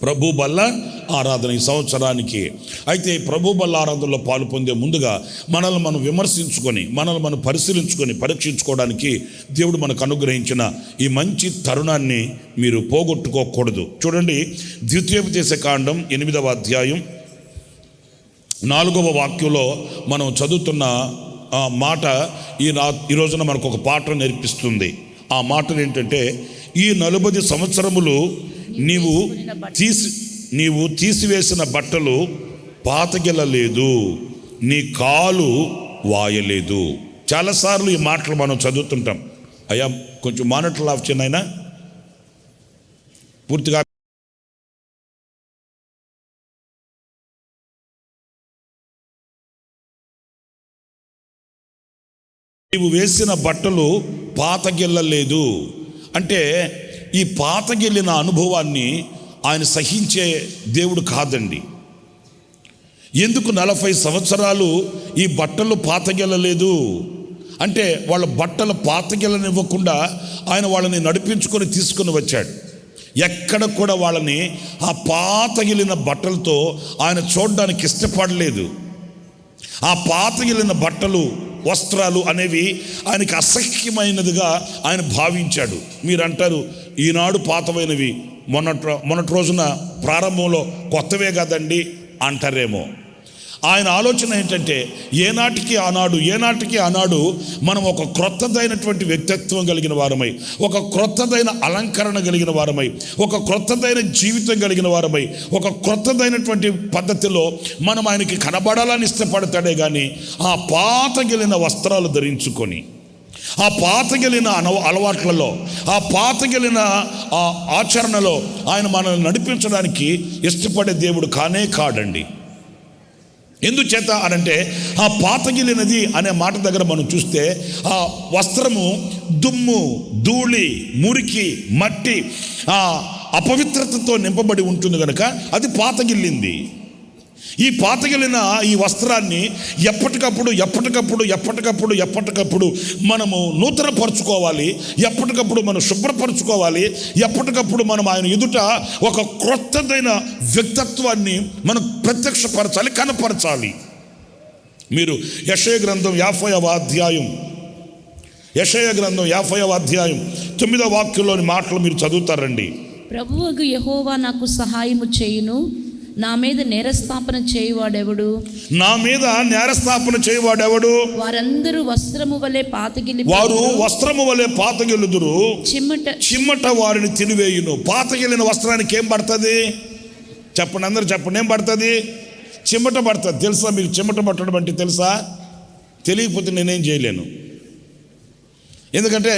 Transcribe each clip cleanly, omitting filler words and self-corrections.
ప్రభు బల్ల ఆరాధన ఈ సంవత్సరానికి. అయితే ప్రభు బల్ల ఆరాధనలో పాలు పొందే ముందుగా మనల్ని మనం విమర్శించుకొని, మనల్ని మనం పరిశీలించుకొని, పరీక్షించుకోవడానికి దేవుడు మనకు అనుగ్రహించిన ఈ మంచి తరుణాన్ని మీరు పోగొట్టుకోకూడదు. చూడండి, ద్వితీయోపదేశకాండం 8వ అధ్యాయం 4వ వాక్యంలో మనం చదువుతున్న ఆ మాట ఈ రోజున మనకు ఒక పాఠం నేర్పిస్తుంది. ఆ మాటలు ఏంటంటే, ఈ 40 సంవత్సరములు నీవు తీసివేసిన బట్టలు పాతగిలలేదు, నీ కాలు వాయలేదు. చాలాసార్లు ఈ మాటలు మనం చదువుతుంటాం. అయ్యా కొంచెం మానిటర్ ఆఫ్ చేయను అయినా పూర్తిగా. నీవు వేసిన బట్టలు పాతగిల్లలేదు అంటే, ఈ పాతగిల్లిన అనుభవాన్ని ఆయన సహించే దేవుడు కాదండి. ఎందుకు 40 సంవత్సరాలు ఈ బట్టలు పాతగిల్లలేదు అంటే, వాళ్ళ బట్టలు పాతగిల్లనివ్వకుండా ఆయన వాళ్ళని నడిపించుకొని తీసుకుని వచ్చాడు. ఎక్కడ కూడా వాళ్ళని ఆ పాతగిలిన బట్టలతో ఆయన చూడడానికి ఇష్టపడలేదు. ఆ పాతగిలిన బట్టలు, వస్త్రాలు అనేవి ఆయనకి అసహ్యమైనదిగా ఆయన భావించాడు. మీరు అంటారు, ఈనాడు పాతమైనవి మొన్నటి రోజున ప్రారంభంలో కొత్తవే కదండి అంటారేమో. ఆయన ఆలోచన ఏంటంటే, ఏనాటికి ఆనాడు మనం ఒక క్రొత్తదైనటువంటి వ్యక్తిత్వం కలిగిన వారమై, ఒక క్రొత్తదైన అలంకరణ కలిగిన వారమై, ఒక క్రొత్తదైన జీవితం కలిగిన వారమై, ఒక క్రొత్తదైనటువంటి పద్ధతిలో మనం ఆయనకి కనబడాలని ఇష్టపడతాడే కానీ, ఆ పాతగిలిన వస్త్రాలు ధరించుకొని, ఆ పాతగిలిన అలవాట్లలో, ఆ పాతగిలిన ఆ ఆచరణలో ఆయన మనల్ని నడిపించడానికి ఇష్టపడే దేవుడు కానే కాడండి. ఎందుచేత అనంటే, ఆ పాతగిలినది అనే మాట దగ్గర మనం చూస్తే, ఆ వస్త్రము దుమ్ము, ధూళి, మురికి, మట్టి, ఆ అపవిత్రతతో నింపబడి ఉంటుంది కనుక అది పాతగిల్లింది. ఈ పాతగిలిన ఈ వస్త్రాన్ని ఎప్పటికప్పుడు మనము నూతనపరుచుకోవాలి, ఎప్పటికప్పుడు మనం శుభ్రపరచుకోవాలి, ఎప్పటికప్పుడు మనం ఆయన ఎదుట ఒక క్రొత్తదైన వ్యక్తిత్వాన్ని మనం ప్రత్యక్షపరచాలి, కనపరచాలి. మీరు యెషయా గ్రంథం 50వ అధ్యాయం 9వ వాక్యంలోని మాటలు మీరు చదువుతారండి. ప్రభువగు యెహోవా నాకు సహాయము చేయును, నా మీద నేరస్థాపన చేయువాడెవడు? వారందరూ వస్త్రము వలె పాతగిల్లుదురు, చిమ్మట వారిని తినివేయును. పాతగిలిన వస్త్రానికి ఏం పడుతుంది చెప్పండి, అందరూ చెప్పండి, ఏం పడుతుంది? చిమ్మట పడుతుంది. తెలుసా మీకు చిమ్మట పట్టడం అంటే? తెలుసా? తెలియకపోతే నేనేం చేయలేను. ఎందుకంటే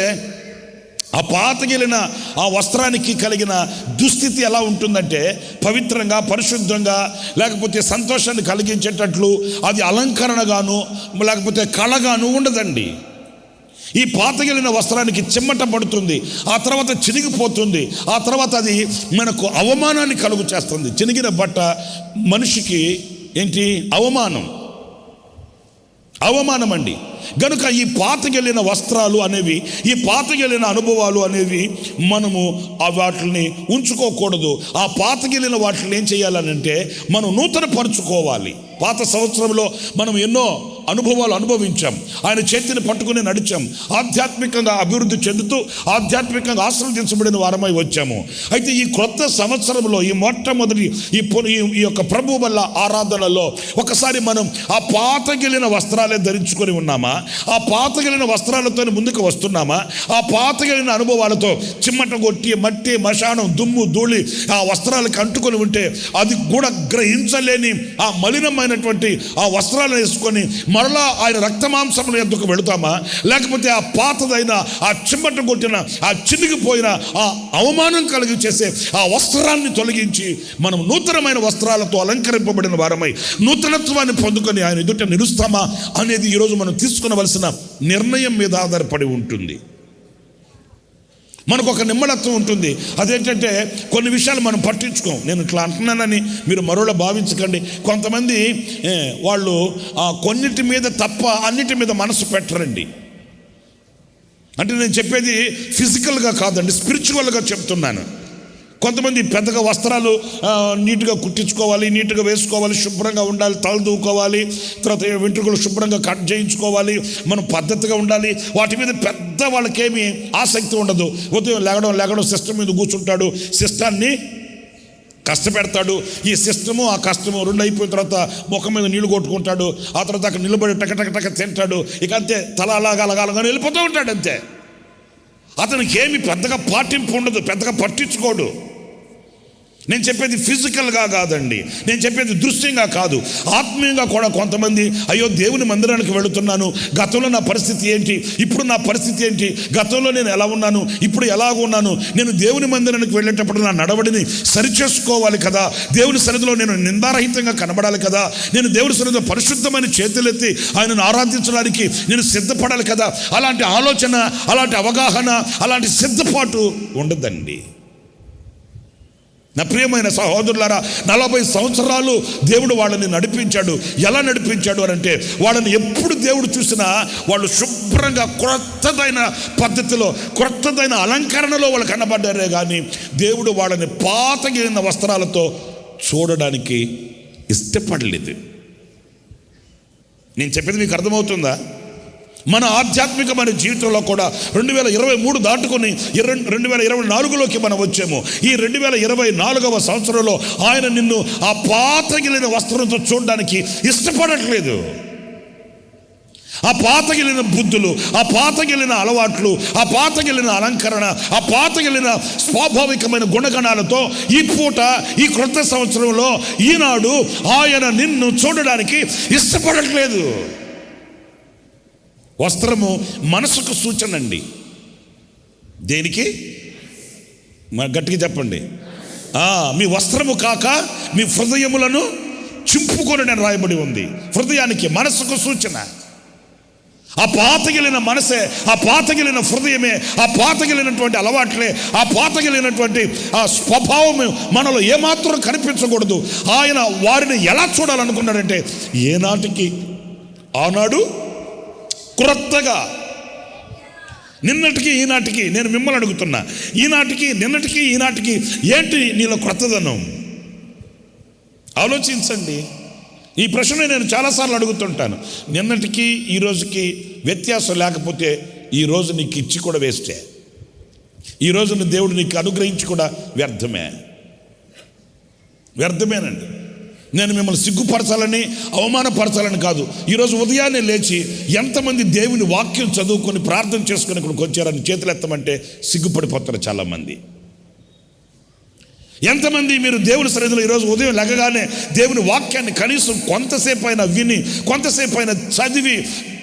ఆ పాతగిలిన ఆ వస్త్రానికి కలిగిన దుస్థితి ఎలా ఉంటుందంటే, పవిత్రంగా, పరిశుద్ధంగా, లేకపోతే సంతోషాన్ని కలిగించేటట్లు అది అలంకరణగాను లేకపోతే కళగాను ఉండదండి. ఈ పాతగిలిన వస్త్రానికి చిమ్మట పడుతుంది, ఆ తర్వాత చినిగిపోతుంది, ఆ తర్వాత అది మనకు అవమానాన్ని కలుగు చేస్తుంది. చినిగిన బట్ట మనిషికి ఏంటి? అవమానం అండి. గనుక ఈ పాతగిలిన వస్త్రాలు అనేవి, ఈ పాతగిలిన అనుభవాలు అనేవి మనము వాటిని ఉంచుకోకూడదు. ఆ పాతగిలిన వాటిని ఏం చేయాలనంటే, మనం నూతన పరుచుకోవాలి. పాత సంవత్సరంలో మనం ఎన్నో అనుభవాలు అనుభవించాం, ఆయన చేతిని పట్టుకుని నడిచాం, ఆధ్యాత్మికంగా అభివృద్ధి చెందుతూ ఆధ్యాత్మికంగా ఆశీర్వదించబడిన వారమై వచ్చాము. అయితే ఈ క్రొత్త సంవత్సరంలో, ఈ మొట్టమొదటి ఈ యొక్క ప్రభు వల్ల ఆరాధనలో ఒకసారి మనం ఆ పాతగిలిన వస్త్రాలే ధరించుకొని ఉన్నామా? ఆ పాతగిలిన వస్త్రాలతో ముందుకు వస్తున్నామా? ఆ పాతగిలిన అనుభవాలతో చిమ్మట కొట్టి, మట్టి, మశానం, దుమ్ము, ధూళి ఆ వస్త్రాలకు అంటుకొని ఉంటే అది కూడా గ్రహించలేని ఆ మలినమైనటువంటి ఆ వస్త్రాలను వేసుకొని మరలా ఆయన రక్తమాంసముల యొద్దకు వెళుతామా? లేకపోతే ఆ పాతదైన, ఆ చిమ్మట కొట్టిన, ఆ చినిగిపోయిన, ఆ అవమానం కలిగి చేసే ఆ వస్త్రాన్ని తొలగించి మనం నూతనమైన వస్త్రాలతో అలంకరింపబడిన వారమై నూతనత్వాన్ని పొందుకొని ఆయన ఎదుట నిలుస్తామా అనేది ఈరోజు మనం తీసుకునవలసిన నిర్ణయం మీద ఆధారపడి ఉంటుంది. మనకు ఒక నిమ్మడత్వం ఉంటుంది. అదేంటంటే, కొన్ని విషయాలు మనం పట్టించుకోం. నేను ఇట్లా అంటున్నానని మీరు మరోలా భావించకండి. కొంతమంది వాళ్ళు కొన్నిటి మీద తప్ప అన్నిటి మీద మనసు పెట్టరండి. అంటే నేను చెప్పేది ఫిజికల్గా కాదండి, స్పిరిచువల్గా చెప్తున్నాను. కొంతమంది పెద్దగా వస్త్రాలు నీట్గా కుట్టించుకోవాలి, నీట్గా వేసుకోవాలి, శుభ్రంగా ఉండాలి, తల దూకోవాలి, తర్వాత వెంట్రుకలు శుభ్రంగా కట్ చేయించుకోవాలి, మనం పద్ధతిగా ఉండాలి. వాటి మీద పెద్ద వాళ్ళకేమీ ఆసక్తి ఉండదు. ఉదయం లేగడం సిస్టమ్ మీద కూర్చుంటాడు, సిస్టాన్ని కష్టపెడతాడు. ఈ సిస్టము ఆ కష్టము రెండు అయిపోయిన తర్వాత ముఖం మీద నీళ్లు కొట్టుకుంటాడు. ఆ తర్వాత అక్కడ నిలబడి టక తింటాడు. ఇక అంతే, తల అలాగా వెళ్ళిపోతూ ఉంటాడు అంతే. అతనికి ఏమి పెద్దగా పాటింపు ఉండదు, పెద్దగా పట్టించుకోడు. నేను చెప్పేది ఫిజికల్గా కాదండి, నేను చెప్పేది దృశ్యంగా కాదు, ఆత్మీయంగా కూడా. కొంతమంది అయ్యో దేవుని మందిరానికి వెళుతున్నాను, గతంలో నా పరిస్థితి ఏంటి, ఇప్పుడు నా పరిస్థితి ఏంటి, గతంలో నేను ఎలా ఉన్నాను, ఇప్పుడు ఎలాగ ఉన్నాను, నేను దేవుని మందిరానికి వెళ్ళేటప్పుడు నా నడవడిని సరిచేసుకోవాలి కదా, దేవుని సన్నిధిలో నేను నిందారహితంగా కనబడాలి కదా, నేను దేవుని సన్నిధిలో పరిశుద్ధమైన చేతులెత్తి ఆయనను ఆరాధించడానికి నేను సిద్ధపడాలి కదా. అలాంటి ఆలోచన, అలాంటి అవగాహన, అలాంటి సిద్ధపాటు ఉండదండి. నా ప్రియమైన సహోదరులారా, 40 సంవత్సరాలు దేవుడు వాళ్ళని నడిపించాడు. ఎలా నడిపించాడు అని అంటే, వాళ్ళని ఎప్పుడు దేవుడు చూసినా వాళ్ళు శుభ్రంగా క్రొత్తదైన పద్ధతిలో, క్రొత్తదైన అలంకరణలో వాళ్ళు కనబడ్డారే కానీ దేవుడు వాళ్ళని పాతగిన వస్త్రాలతో చూడడానికి ఇష్టపడలేదు. నేను చెప్పేది మీకు అర్థమవుతుందా? మన ఆధ్యాత్మికమైన జీవితంలో కూడా 2023 దాటుకొని 2024లోకి మనం వచ్చాము. ఈ 2024వ సంవత్సరంలో ఆయన నిన్ను ఆ పాతగిలిన వస్త్రంతో చూడడానికి ఇష్టపడట్లేదు. ఆ పాతగిలిన బుద్ధులు, ఆ పాతగిలిన అలవాట్లు, ఆ పాతగిలిన అలంకరణ, ఆ పాతగిలిన స్వాభావికమైన గుణగణాలతో ఈ పూట, ఈ క్రొత్త సంవత్సరంలో ఈనాడు ఆయన నిన్ను చూడడానికి ఇష్టపడట్లేదు. వస్త్రము మనసుకు సూచన అండి. దేనికి? గట్టిగా చెప్పండి. మీ వస్త్రము కాక మీ హృదయములను చింపుకొని నేను రాయబడి ఉంది. హృదయానికి, మనసుకు సూచన. ఆ పాతగిలిన మనసే, ఆ పాతగిలిన హృదయమే, ఆ పాతగిలినటువంటి అలవాట్లే, ఆ పాతగిలినటువంటి ఆ స్వభావము మనలో ఏమాత్రం కనిపించకూడదు. ఆయన వారిని ఎలా చూడాలనుకున్నాడంటే, ఏనాటికి ఆనాడు క్రొత్తగా, నిన్నటికి ఈనాటికి. నేను మిమ్మల్ని అడుగుతున్నా, ఈనాటికి, నిన్నటికి, ఈనాటికి ఏంటి నీలో క్రొత్తదనం? ఆలోచించండి. ఈ ప్రశ్న నేను చాలాసార్లు అడుగుతుంటాను. నిన్నటికి ఈ రోజుకి వ్యత్యాసం లేకపోతే ఈరోజు నీకు ఇచ్చి కూడా వేస్టే. ఈ రోజున దేవుడు నీకు అనుగ్రహించి కూడా వ్యర్థమేనండి. నేను మిమ్మల్ని సిగ్గుపరచాలని, అవమానపరచాలని కాదు. ఈరోజు ఉదయాన్నే లేచి ఎంతమంది దేవుని వాక్యం చదువుకొని ప్రార్థన చేసుకుని ఇక్కడికి వచ్చారని చేతులు ఎత్తమంటే సిగ్గుపడిపోతారు చాలామంది. ఎంతమంది మీరు దేవుని సన్నిధిలో ఈరోజు ఉదయం లెగగానే దేవుని వాక్యాన్ని కనీసం కొంతసేపు అయినా విని, కొంతసేపు అయినా చదివి,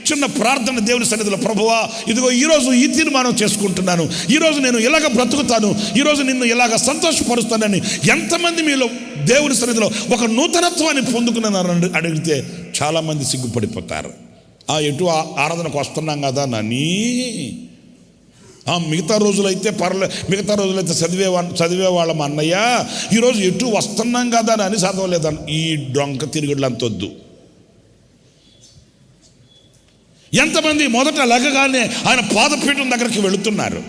చిన్న ప్రార్థన దేవుని సన్నిధిలో, ప్రభువా ఇదిగో ఈరోజు ఈ తీర్మానం చేసుకుంటున్నాను, ఈరోజు నేను ఇలాగ బ్రతుకుతాను, ఈరోజు నిన్ను ఇలాగ సంతోషపరుస్తానని ఎంతమంది మీలో దేవుని సన్నిధిలో ఒక నూతనత్వాన్ని పొందుకున్నారని అడిగితే చాలామంది సిగ్గుపడిపోతారు. ఎటు ఆరాధనకు వస్తున్నాం కదా నని, మిగతా రోజులైతే మిగతా రోజులైతే చదివేవాళ్ళం అన్నయ్య, ఈరోజు ఎటు వస్తున్నాం కదా అని చదవలేదని ఈ డొంక తిరుగుళ్ళు అంతొద్దు. ఎంతమంది మొదట లెగగానే ఆయన పాదపీఠం దగ్గరికి వెళుతున్నారు?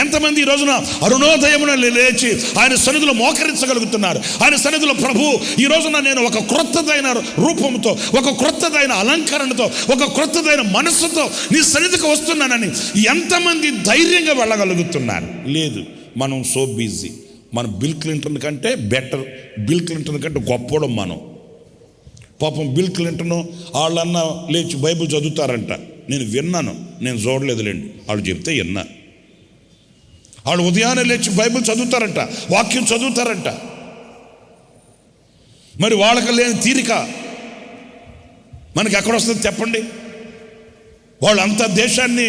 ఎంతమంది ఈ రోజున అరుణోదయమున లేచి ఆయన సన్నిధిలో మోకరించగలుగుతున్నారు? ఆయన సన్నిధిలో ప్రభు ఈ రోజున నేను ఒక క్రొత్తదైన రూపంతో, ఒక క్రొత్తదైన అలంకరణతో, ఒక క్రొత్తదైన మనస్సుతో నీ సన్నిధికి వస్తున్నానని ఎంతమంది ధైర్యంగా వెళ్ళగలుగుతున్నారు? లేదు, మనం సో బిజీ. మనం బిల్ క్లింటన్ కంటే బెటర్, బిల్ క్లింటన్ కంటే గొప్పడం మనం. పాపం బిల్ క్లింటన్ వాళ్ళన్న లేచి బైబిల్ చదువుతారంట. నేను విన్నాను, నేను చూడలేదులేండి, వాళ్ళు చెప్తే విన్నా. వాళ్ళు ఉదయాన్నే లేచి బైబిల్ చదువుతారంట, వాక్యం చదువుతారంట. మరి వాళ్ళకి లేని తీరిక మనకి ఎక్కడ వస్తుంది చెప్పండి? వాళ్ళంతా దేశాన్ని,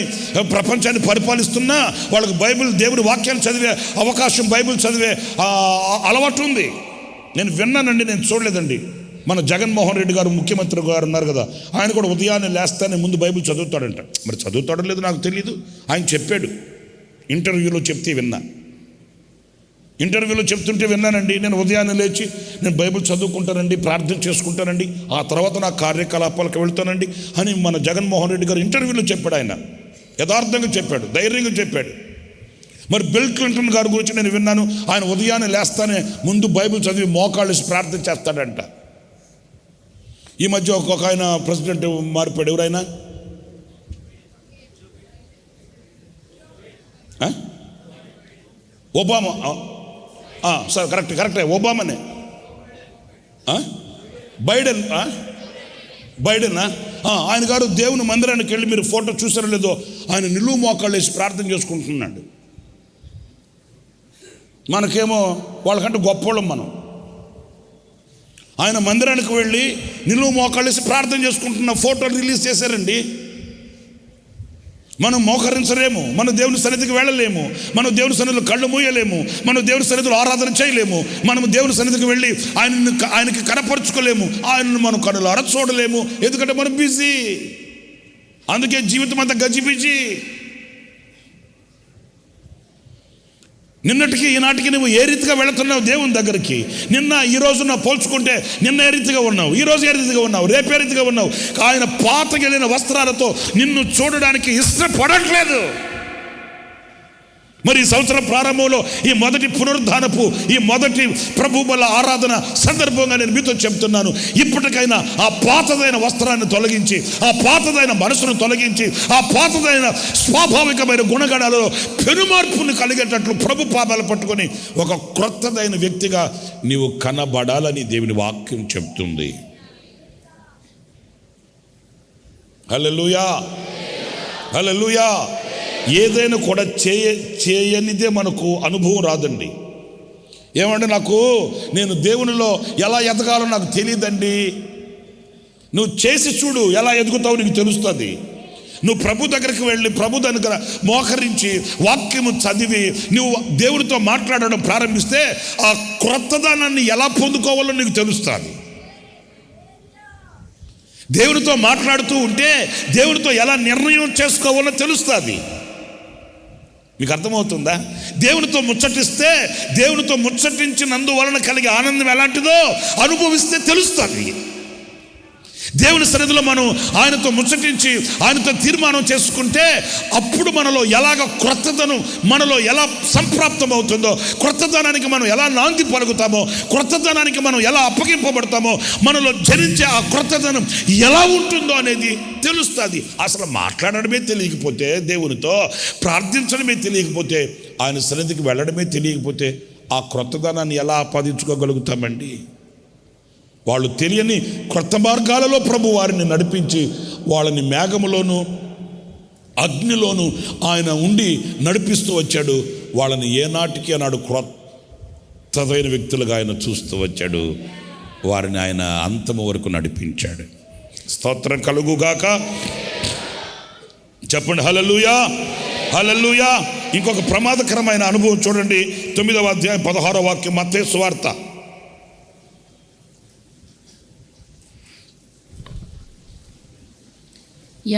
ప్రపంచాన్ని పరిపాలిస్తున్నా వాళ్ళకి బైబిల్, దేవుడి వాక్యాన్ని చదివే అవకాశం, బైబిల్ చదివే అలవాటు ఉంది. నేను విన్నానండి, నేను చూడలేదండి. మన జగన్మోహన్ రెడ్డి గారు, ముఖ్యమంత్రి గారు ఉన్నారు కదా, ఆయన కూడా ఉదయాన్నే లేస్తానే ముందు బైబిల్ చదువుతాడంట. మరి చదువుతాడో లేదో నాకు తెలియదు, ఆయన చెప్పాడు. ఇంటర్వ్యూలో చెప్తే విన్నా, ఇంటర్వ్యూలో చెప్తుంటే విన్నానండి. నేను ఉదయాన్నే లేచి నేను బైబిల్ చదువుకుంటానండి, ప్రార్థన చేసుకుంటానండి, ఆ తర్వాత నా కార్యకలాపాలకు వెళ్తానండి అని మన జగన్మోహన్ రెడ్డి గారు ఇంటర్వ్యూలో చెప్పాడు. ఆయన యథార్థంగా చెప్పాడు, ధైర్యంగా చెప్పాడు. మరి బిల్ క్లింటన్ గారి గురించి నేను విన్నాను, ఆయన ఉదయాన్నే లేస్తానే ముందు బైబిల్ చదివి మోకాళ్ళు వేసి ప్రార్థన చేస్తాడంట. ఈ మధ్య ఒక్కొక్క ఆయన ప్రెసిడెంట్ మారిపోయాడు, ఎవరైనా ఒబామా, సార్ కరెక్టే ఒబామానే, బైడెనా, ఆయన గారు దేవుని మందిరానికి వెళ్ళి మీరు ఫోటో చూసారో లేదో, ఆయన నిలువు మోకాళ్ళు వేసి ప్రార్థన చేసుకుంటున్నాడు. మనకేమో వాళ్ళకంటే గొప్పోళ్ళం మనం. ఆయన మందిరానికి వెళ్ళి నిలువు మోకాళ్ళు వేసి ప్రార్థన చేసుకుంటున్న ఫోటోలు రిలీజ్ చేశారండి. మనం మోకరించలేము, మనం దేవుని సన్నిధికి వెళ్ళలేము, మనం దేవుని సన్నిధిలో కళ్ళు మూయలేము, మనం దేవుని సన్నిధిలో ఆరాధన చేయలేము, మనం దేవుని సన్నిధికి వెళ్ళి ఆయనకి కనపరుచుకోలేము, ఆయనను మనం కనులారా చూడలేము, ఎందుకంటే మనం బిజీ. అందుకే జీవితం అంతా గజిబిజీ. నిన్నటికి ఈనాటికి నువ్వు ఏ రీతిగా వెళుతున్నావు దేవుని దగ్గరికి? నిన్న ఈ రోజున పోల్చుకుంటే నిన్న ఏ రీతిగా ఉన్నావు, ఈరోజు ఏ రీతిగా ఉన్నావు, రేపు ఏ రీతిగా ఉన్నావు? ఆయన పాతగెలిన వస్త్రాలతో నిన్ను చూడడానికి ఇష్టపడట్లేదు. మరి ఈ సంవత్సరం ప్రారంభంలో ఈ మొదటి పునరుద్ధానపు ఈ మొదటి ప్రభు బల ఆరాధన సందర్భంగా నేను మీతో చెప్తున్నాను, ఇప్పటికైనా ఆ పాతదైన వస్త్రాన్ని తొలగించి, ఆ పాతదైన మనసును తొలగించి, ఆ పాతదైన స్వాభావికమైన గుణగణాలలో పెనుమార్పుని కలిగేటట్లు ప్రభు పాదాలు పట్టుకొని ఒక క్రొత్తదైన వ్యక్తిగా నీవు కనబడాలని దేవుని వాక్యం చెప్తుంది. హల్లెలూయా, హల్లెలూయా. ఏదైనా కూడా చేయనిదే మనకు అనుభవం రాదండి. ఏమంటే నేను దేవునిలో ఎలా ఎదగాలో నాకు తెలియదండి. నువ్వు చేసి చూడు, ఎలా ఎదుగుతావు నీకు తెలుస్తుంది. నువ్వు ప్రభు దగ్గరికి వెళ్ళి ప్రభు దగ్గర మోకరించి వాక్యము చదివి నువ్వు దేవునితో మాట్లాడడం ప్రారంభిస్తే ఆ క్రొత్తదనాన్ని ఎలా పొందుకోవాలో నీకు తెలుస్తుంది. దేవునితో మాట్లాడుతూ ఉంటే దేవునితో ఎలా నిర్ణయం చేసుకోవాలో తెలుస్తుంది. మీకు అర్థమవుతుందా? దేవునితో ముచ్చటిస్తే దేవునితో ముచ్చటించినందువలన కలిగే ఆనందం ఎలాంటిదో అనుభవిస్తే తెలుస్తుంది. దేవుని సన్నిధిలో మనం ఆయనతో ముచ్చటించి ఆయనతో తీర్మానం చేసుకుంటే అప్పుడు మనలో ఎలాగ క్రొత్తదనం మనలో ఎలా సంప్రాప్తం అవుతుందో, క్రొత్తదనానికి మనం ఎలా నాంది పలుకుతామో, క్రొత్తదనానికి మనం ఎలా అప్పగింపబడతామో, మనలో జనించే ఆ క్రొత్తదనం ఎలా ఉంటుందో అనేది తెలుస్తుంది. అసలు మాట్లాడడమే తెలియకపోతే, దేవునితో ప్రార్థించడమే తెలియకపోతే, ఆయన సన్నిధికి వెళ్ళడమే తెలియకపోతే ఆ క్రొత్తదనాన్ని ఎలా ఆపాదించుకోగలుగుతామండి? వాళ్ళు తెలియని క్రొత్త మార్గాలలో ప్రభు వారిని నడిపించి వాళ్ళని మేఘములోను అగ్నిలోను ఆయన ఉండి నడిపిస్తూ వచ్చాడు. వాళ్ళని ఏనాటికి ఆనాడు క్రొత్తదైన వ్యక్తులుగా ఆయన చూస్తూ వచ్చాడు. వారిని ఆయన అంతము వరకు నడిపించాడు. స్తోత్రం కలుగుగాక. చెప్పండి హల్లెలూయా, హల్లెలూయా. ఇంకొక ప్రమాదకరమైన అనుభవం చూడండి, 9వ అధ్యాయం 16వ వాక్యం, మత్తయి సువార్త.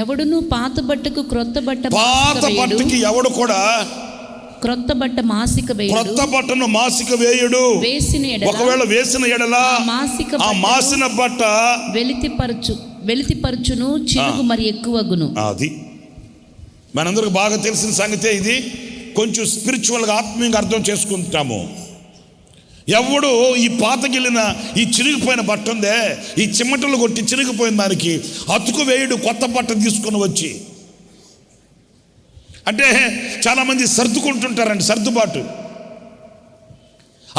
ఎవడును పాత బట్టకు క్రొత్త బట్టకి ఎవడు కూడా క్రొత్త బట్ట మాసిక వేయుడు, క్రొత్త బట్టను మాసిక వేయుడు. ఒకవేళ వేసిన ఎడల ఆ మాసిన బట్ట వెలితిపరచును, చిరుగు మరి ఎక్కువగును. అది మనందరికి బాగా తెలిసిన సంగతే. ఇది కొంచెం స్పిరిచువల్గా ఆత్మీయంగా అర్థం చేసుకుంటాము. ఎవడు ఈ పాతగిలిన ఈ చిరిగిపోయిన బట్ట ఉందే, ఈ చిమ్మటలు కొట్టి చిరిగిపోయిన దానికి అతుకు వేయుడు కొత్త బట్ట తీసుకొని వచ్చి. అంటే చాలామంది సర్దుకుంటుంటారండి, సర్దుబాటు.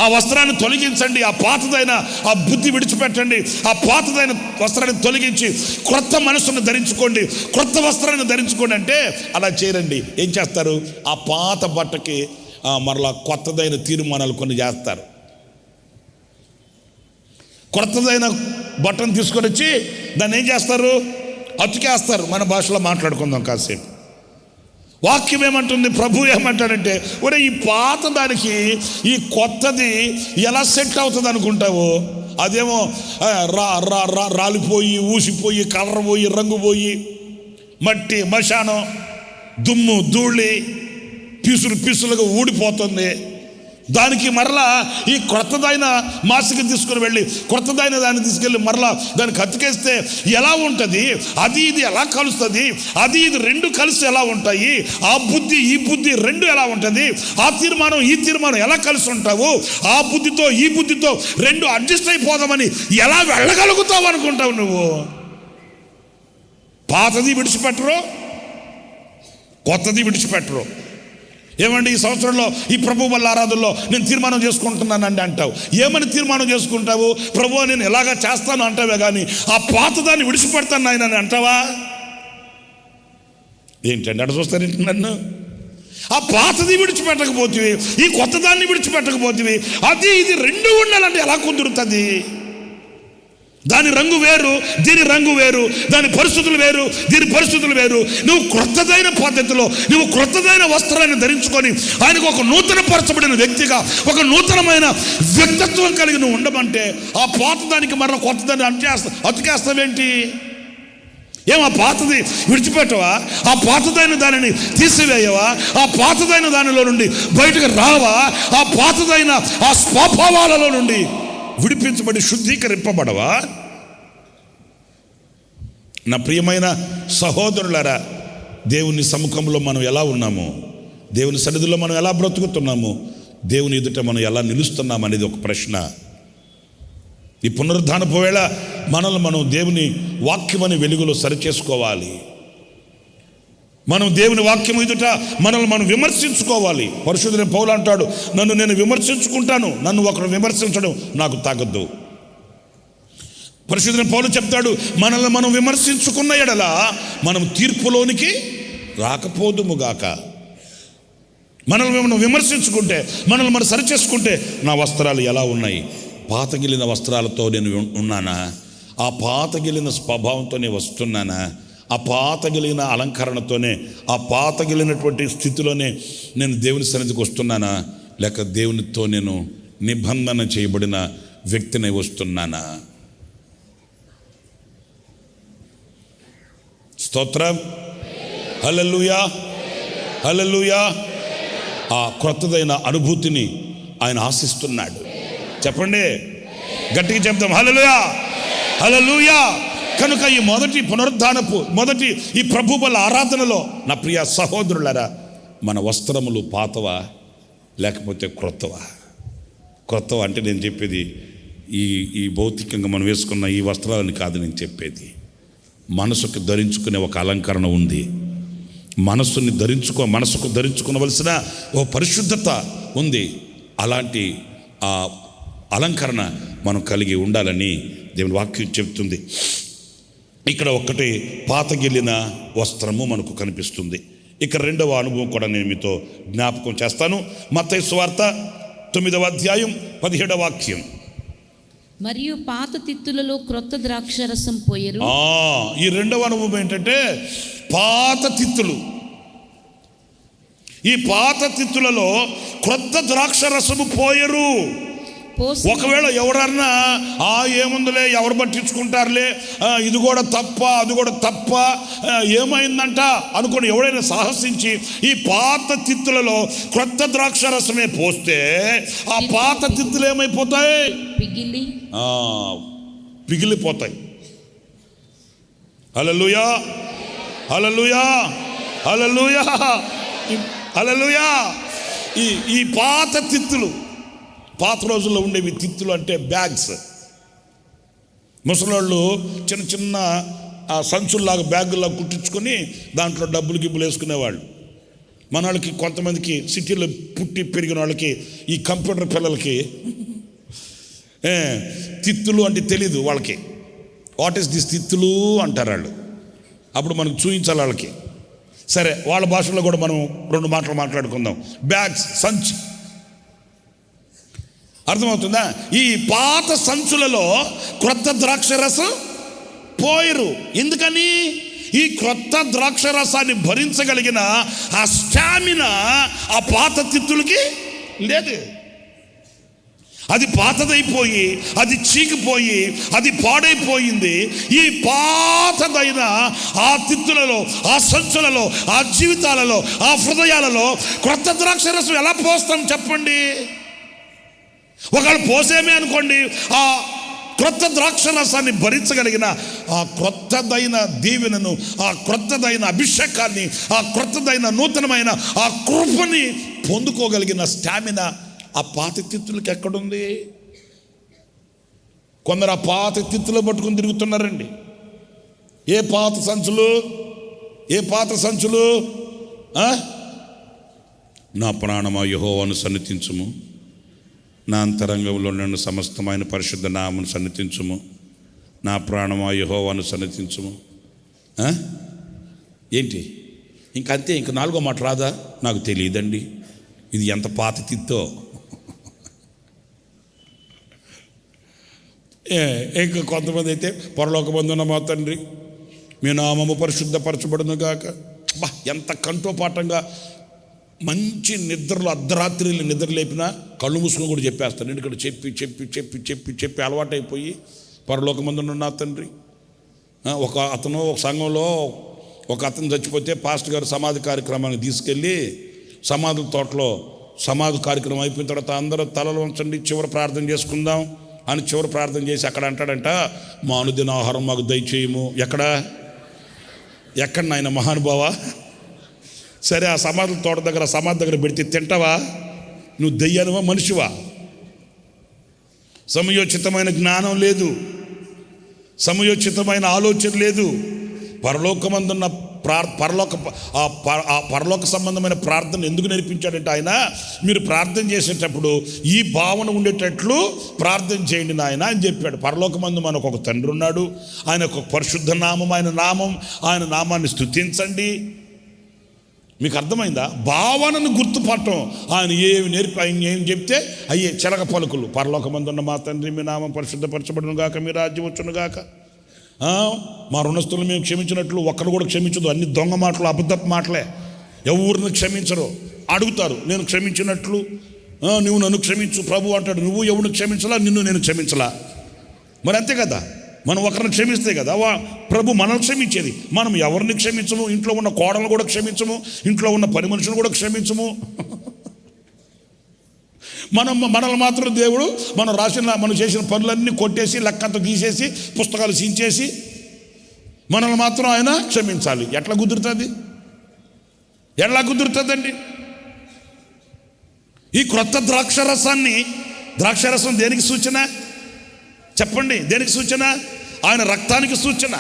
ఆ వస్త్రాన్ని తొలగించండి, ఆ పాతదైన ఆ బుద్ధి విడిచిపెట్టండి, ఆ పాతదైన వస్త్రాన్ని తొలగించి క్రొత్త మనసును ధరించుకోండి, క్రొత్త వస్త్రాన్ని ధరించుకోండి అంటే అలా చేయరండి. ఏం చేస్తారు? ఆ పాత బట్టకి మరలా కొత్తదైన తీర్మానాలు కొన్ని చేస్తారు. కొత్తదైన బట్టను తీసుకొని వచ్చి దాన్ని ఏం చేస్తారు? అతికేస్తారు. మన భాషలో మాట్లాడుకుందాం కాసేపు. వాక్యం ఏమంటుంది, ప్రభు ఏమంటాడంటే, ఒరే ఈ పాత దానికి ఈ కొత్తది ఎలా సెట్ అవుతుంది అనుకుంటావు? అదేమో రాలిపోయి ఊసిపోయి కలర్ పోయి రంగు పోయి మట్టి మశానం దుమ్ము ధూళి పిసులుగా ఊడిపోతుంది. దానికి మరలా ఈ క్రొత్తదైన మాసిక తీసుకుని వెళ్ళి క్రొత్తదైన దాన్ని తీసుకెళ్ళి మరలా దానికి అతికేస్తే ఎలా ఉంటుంది? అది ఇది ఎలా కలుస్తుంది? అది ఇది రెండు కలిసి ఎలా ఉంటాయి? ఆ బుద్ధి ఈ బుద్ధి రెండు ఎలా ఉంటుంది? ఆ తీర్మానం ఈ తీర్మానం ఎలా కలిసి ఉంటావు? ఆ బుద్ధితో ఈ బుద్ధితో రెండు అడ్జస్ట్ అయిపోదామని ఎలా వెళ్ళగలుగుతావు అనుకుంటావు నువ్వు? పాతది విడిచిపెట్టరు, కొత్తది విడిచిపెట్టరు. ఏమండి, ఈ సంవత్సరంలో ఈ ప్రభు వల్ల ఆరాధనలో నేను తీర్మానం చేసుకుంటున్నానండి అంటావు. ఏమని తీర్మానం చేసుకుంటావు? ప్రభు నేను ఎలాగా చేస్తాను అంటావే కానీ ఆ పాతదాన్ని విడిచిపెడతాను ఆయన అని అంటావా? ఏంటండి అక్కడ చూస్తారేంటి నన్ను? ఆ పాతది విడిచిపెట్టకపోతే ఈ కొత్తదాన్ని విడిచిపెట్టకపోతే అది ఇది రెండు ఉండాలంటే ఎలా కుదురుతుంది? దాని రంగు వేరు, దీని రంగు వేరు, దాని పరిస్థితులు వేరు, దీని పరిస్థితులు వేరు. నువ్వు క్రొత్తదైన పద్ధతిలో నువ్వు క్రొత్తదైన వస్త్రాన్ని ధరించుకొని ఆయనకు ఒక నూతన పరచబడిన వ్యక్తిగా ఒక నూతనమైన వ్యక్తిత్వం కలిగి నువ్వు ఉండమంటే ఆ పాతదానికి మరో కొత్తదాన్ని అతికేస్తావేంటి? ఆ పాతది విడిచిపెట్టవా? ఆ పాతదైన దానిని తీసివేయవా? ఆ పాతదైన దానిలో నుండి బయటకు రావా? ఆ పాతదైన ఆ స్వభావాలలో నుండి విడిపించబడి శుద్ధీకరింపబడవా? నా ప్రియమైన సహోదరులారా, దేవుని సముఖంలో మనం ఎలా ఉన్నాము, దేవుని సన్నిధిలో మనం ఎలా బ్రతుకుతున్నాము, దేవుని ఎదుట మనం ఎలా నిలుస్తున్నాం అనేది ఒక ప్రశ్న. ఈ పునరుద్ధానపు వేళ మనల్ని మనం దేవుని వాక్యమని వెలుగులో సరిచేసుకోవాలి. మనం దేవుని వాక్యం ఎదుట మనల్ని మనం విమర్శించుకోవాలి. పరిశుద్ధుడైన పౌలు అంటాడు, నన్ను నేను విమర్శించుకుంటాను, నన్ను ఒకరు విమర్శించడం నాకు తగదు. పరిశుద్ధుడైన పౌలు చెప్తాడు, మనల్ని మనం విమర్శించుకున్న ఎడల మనం తీర్పులోనికి రాకపోదుముగాక. మనల్ని మనం విమర్శించుకుంటే, మనల్ని మనం సరిచేసుకుంటే, నా వస్త్రాలు ఎలా ఉన్నాయి? పాతగిలిన వస్త్రాలతో నేను ఉన్నానా? ఆ పాతగిలిన స్వభావంతోనే వస్తున్నానా? ఆ పాతగిలిన అలంకరణతోనే, ఆ పాతగిలినటువంటి స్థితిలోనే నేను దేవుని సన్నిధికి వస్తున్నానా? లేక దేవునితో నేను నిబంధన చేయబడిన వ్యక్తిని వస్తున్నానా? స్తోత్రం, హల్లెలూయా, హల్లెలూయా. ఆ క్రొత్తదైన అనుభూతిని ఆయన ఆశిస్తున్నాడు. చెప్పండి, గట్టిగా చెప్తాం, హల్లెలూయా, హల్లెలూయా. కనుక ఈ మొదటి ఈ ప్రభు బల ఆరాధనలో నా ప్రియ సహోదరులారా, మన వస్త్రములు పాతవా లేకపోతే క్రొత్తవా? క్రొత్తవా అంటే నేను చెప్పేది ఈ భౌతికంగా మనం వేసుకున్న ఈ వస్త్రాలని కాదు నేను చెప్పేది. మనసుకు ధరించుకునే ఒక అలంకరణ ఉంది. మనసుకు ధరించుకోవలసిన ఓ పరిశుద్ధత ఉంది. అలాంటి ఆ అలంకరణ మనం కలిగి ఉండాలని దేవుని వాక్యం చెప్తుంది. ఇక్కడ ఒకటి పాతగిలిన వస్త్రము మనకు కనిపిస్తుంది. ఇక రెండవ అనుభవం కూడా నేను మీతో జ్ఞాపకం చేస్తాను. మత్తయి సువార్త 9వ అధ్యాయం 17వ వాక్యం. మరియు పాత తిత్తులలో క్రొత్త ద్రాక్షరసం పోయరు. ఈ రెండవ అనుభవం ఏంటంటే పాత తిత్తులు. ఈ పాత తిత్తులలో క్రొత్త ద్రాక్షరసము పోయరు. ఒకవేళ ఎవరన్నా ఏముందిలే, ఎవరు పట్టించుకుంటారులే, ఇది కూడా తప్ప అది కూడా తప్ప, ఏమైందంట అనుకుని ఎవడైనా సాహసించి ఈ పాత తిత్తులలో క్రొత్త ద్రాక్షరసమే పోస్తే ఆ పాత తిత్తులు ఏమైపోతాయి? పిగిలిపోతాయి. హల్లెలూయా, హల్లెలూయా, హల్లెలూయా, హల్లెలూయా. ఈ పాత తిత్తులు, పాత రోజుల్లో ఉండేవి తిత్తులు అంటే బ్యాగ్స్. ముసలోళ్ళు చిన్న చిన్న సంచుల్లాగా బ్యాగుల్లాగా కుట్టించుకొని దాంట్లో డబ్బులు గిబ్బులు వేసుకునేవాళ్ళు. మన వాళ్ళకి కొంతమందికి సిటీలో పుట్టి పెరిగిన వాళ్ళకి ఈ కంప్యూటర్ పిల్లలకి తిత్తులు అంటే తెలీదు వాళ్ళకి. వాట్ ఈస్ దిస్ తిత్తులు అంటారు వాళ్ళు. అప్పుడు మనకు చూపించాలి వాళ్ళకి. సరే, వాళ్ళ భాషలో కూడా మనం 2 మాటలు మాట్లాడుకుందాం. బ్యాగ్స్, సంచి. అర్థమవుతుందా? ఈ పాత సంచులలో క్రొత్త ద్రాక్షరసం పోయరు. ఎందుకని? ఈ క్రొత్త ద్రాక్షరసాన్ని భరించగలిగిన ఆ స్టామినా ఆ పాత తిత్తులకి లేదు. అది పాతదైపోయి, అది చీకిపోయి, అది పాడైపోయింది. ఈ పాతదైన ఆ తిత్తులలో, ఆ సంచులలో, ఆ జీవితాలలో, ఆ హృదయాలలో క్రొత్త ద్రాక్షరసం ఎలా పోస్తాం చెప్పండి? ఒకవేళ పోసేమే అనుకోండి, ఆ క్రొత్త ద్రాక్ష రసాన్ని భరించగలిగిన ఆ క్రొత్తదైన దీవెనను, ఆ క్రొత్తదైన అభిషేకాన్ని, ఆ క్రొత్తదైన నూతనమైన ఆ కృపని పొందుకోగలిగిన స్టామినా ఆ పాత తిత్తులకి ఎక్కడుంది? కొందరు ఆ పాత తిత్తులు పట్టుకుని తిరుగుతున్నారండి. ఏ పాత సంచులు? నా ప్రాణమా యెహోవాను సన్నిధించుము, నా అంతరంగంలో నన్ను సమస్తమైన పరిశుద్ధ నామమును సన్నిధించుము, నా ప్రాణమా యెహోవాను సన్నిధించుము. ఏంటి ఇంకంతే? ఇంక నాలుగో మాట రాదా? నాకు తెలియదండి. ఇది ఎంత పాత తిత్తో. ఇంకా కొంతమంది అయితే పరలోకమందున్న మా తండ్రి మీ నామము పరిశుద్ధపరచబడును గాక. బా, ఎంత కంఠోపాఠంగా మంచి నిద్రలు, అర్ధరాత్రిలు నిద్ర లేపినా కళ్ళు మూసుకొని కూడా చెప్పేస్తాను. ఎందుకంటే చెప్పి చెప్పి చెప్పి చెప్పి చెప్పి అలవాటైపోయి పరలోకమందున్న నా తండ్రి. ఒక సంఘంలో ఒక అతను చచ్చిపోతే పాస్టర్ గారు సమాధి కార్యక్రమాన్ని తీసుకెళ్ళి సమాధుల తోటలో సమాధి కార్యక్రమం అయిపోయిన తర్వాత అందరూ తలలు వంచండి, చివరి ప్రార్థన చేసుకుందాం అని చివరి ప్రార్థన చేసి అక్కడ అంటాడంట, మా అనుదిన ఆహారం మాకు దయచేయము. ఎక్కడ నాయన మహానుభావ? సరే, ఆ సమాధుల తోట దగ్గర సమాధి దగ్గర పెడితే తింటావా? నువ్వు దెయ్యానువా మనిషివా? సమయోచితమైన జ్ఞానం లేదు, సమయోచితమైన ఆలోచన లేదు. పరలోకమందున్న పరలోక సంబంధమైన ప్రార్థన ఎందుకు నేర్పించాడంటే ఆయన, మీరు ప్రార్థన చేసేటప్పుడు ఈ భావన ఉండేటట్లు ప్రార్థన చేయండి నాయన అని చెప్పాడు. పరలోకమందు మనకు ఒక తండ్రి ఉన్నాడు, ఆయన ఒక పరిశుద్ధ నామం, ఆయన నామాన్ని స్తుతించండి. మీకు అర్థమైందా? భావనను గుర్తుపట్టం. ఆయన ఏం చెప్తే అయ్యే చిలక పలుకులు. పరలోకమందున్న మా తండ్రి మీ నామం పరిశుద్ధపరచబడును గాక, మీ రాజ్యం వచ్చును గాక. మా రుణస్తులు మేము క్షమించినట్లు ఒక్కరు కూడా క్షమించదు. అన్ని దొంగ మాటలు, అబద్ధపు మాటలే. ఎవరిని క్షమించరు. అడుగుతారు, నేను క్షమించినట్లు నువ్వు నన్ను క్షమించు ప్రభు అంటాడు. నువ్వు ఎవరిని క్షమించలా, నిన్ను నేను క్షమించలా. మరి అంతే కదా, మనం ఒకరిని క్షమిస్తే కదా ప్రభు మనల్ని క్షమించేది. మనం ఎవరిని క్షమించము, ఇంట్లో ఉన్న కోడలు కూడా క్షమించము, ఇంట్లో ఉన్న పని మనుషులు కూడా క్షమించము. మనల్ని మాత్రం దేవుడు మనం చేసిన పనులన్నీ కొట్టేసి లెక్కంతా తీసేసి పుస్తకాలు సించేసి మనల్ని మాత్రం ఆయన క్షమించాలి. ఎట్లా కుదురుతుందండి? ఈ క్రొత్త ద్రాక్షరసం దేనికి సూచన చెప్పండి? దేనికి సూచన? ఆయన రక్తానికి సూచన.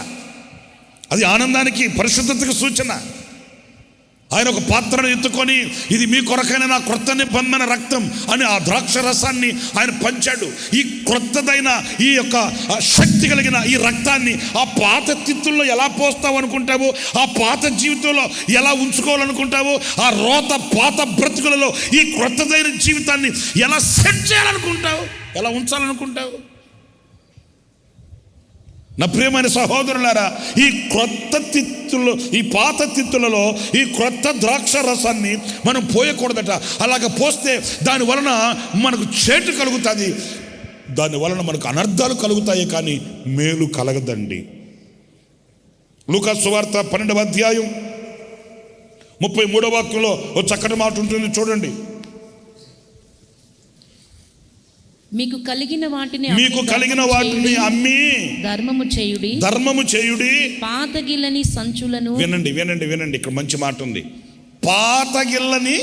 అది ఆనందానికి, పరిశుద్ధతకు సూచన. ఆయన ఒక పాత్రను ఎత్తుకొని ఇది మీ కొరకైన నా క్రొత్త నిబంధన రక్తం అని ఆ ద్రాక్ష రసాన్ని ఆయన పంచాడు. ఈ క్రొత్తదైన ఈ యొక్క శక్తి కలిగిన ఈ రక్తాన్ని ఆ పాత తిత్తుల్లో ఎలా పోస్తావు అనుకుంటావు? ఆ పాత జీవితంలో ఎలా ఉంచుకోవాలనుకుంటావు? ఆ పాత బ్రతుకులలో ఈ క్రొత్తదైన జీవితాన్ని ఎలా సెట్ చేయాలనుకుంటావు? ఎలా ఉంచాలనుకుంటావు? నా ప్రియమైన సహోదరులారా, ఈ పాత తిత్తులలో ఈ క్రొత్త ద్రాక్ష రసాన్ని మనం పోయకూడదట. అలాగ పోస్తే దాని వలన మనకు చేటు కలుగుతుంది, దాని వలన మనకు అనర్థాలు కలుగుతాయి, కానీ మేలు కలగదండి. లూకా సువార్త 12వ అధ్యాయం 33వ వాక్యంలో ఒక చక్కటి మాట ఉంటుంది, చూడండి. మీకు కలిగిన వాటిని అమ్మి ధర్మము చేయుడి. పాతగిల్లని సంచులను, వినండి, ఇక్కడ మంచి మాట ఉంది. పాతగిల్లని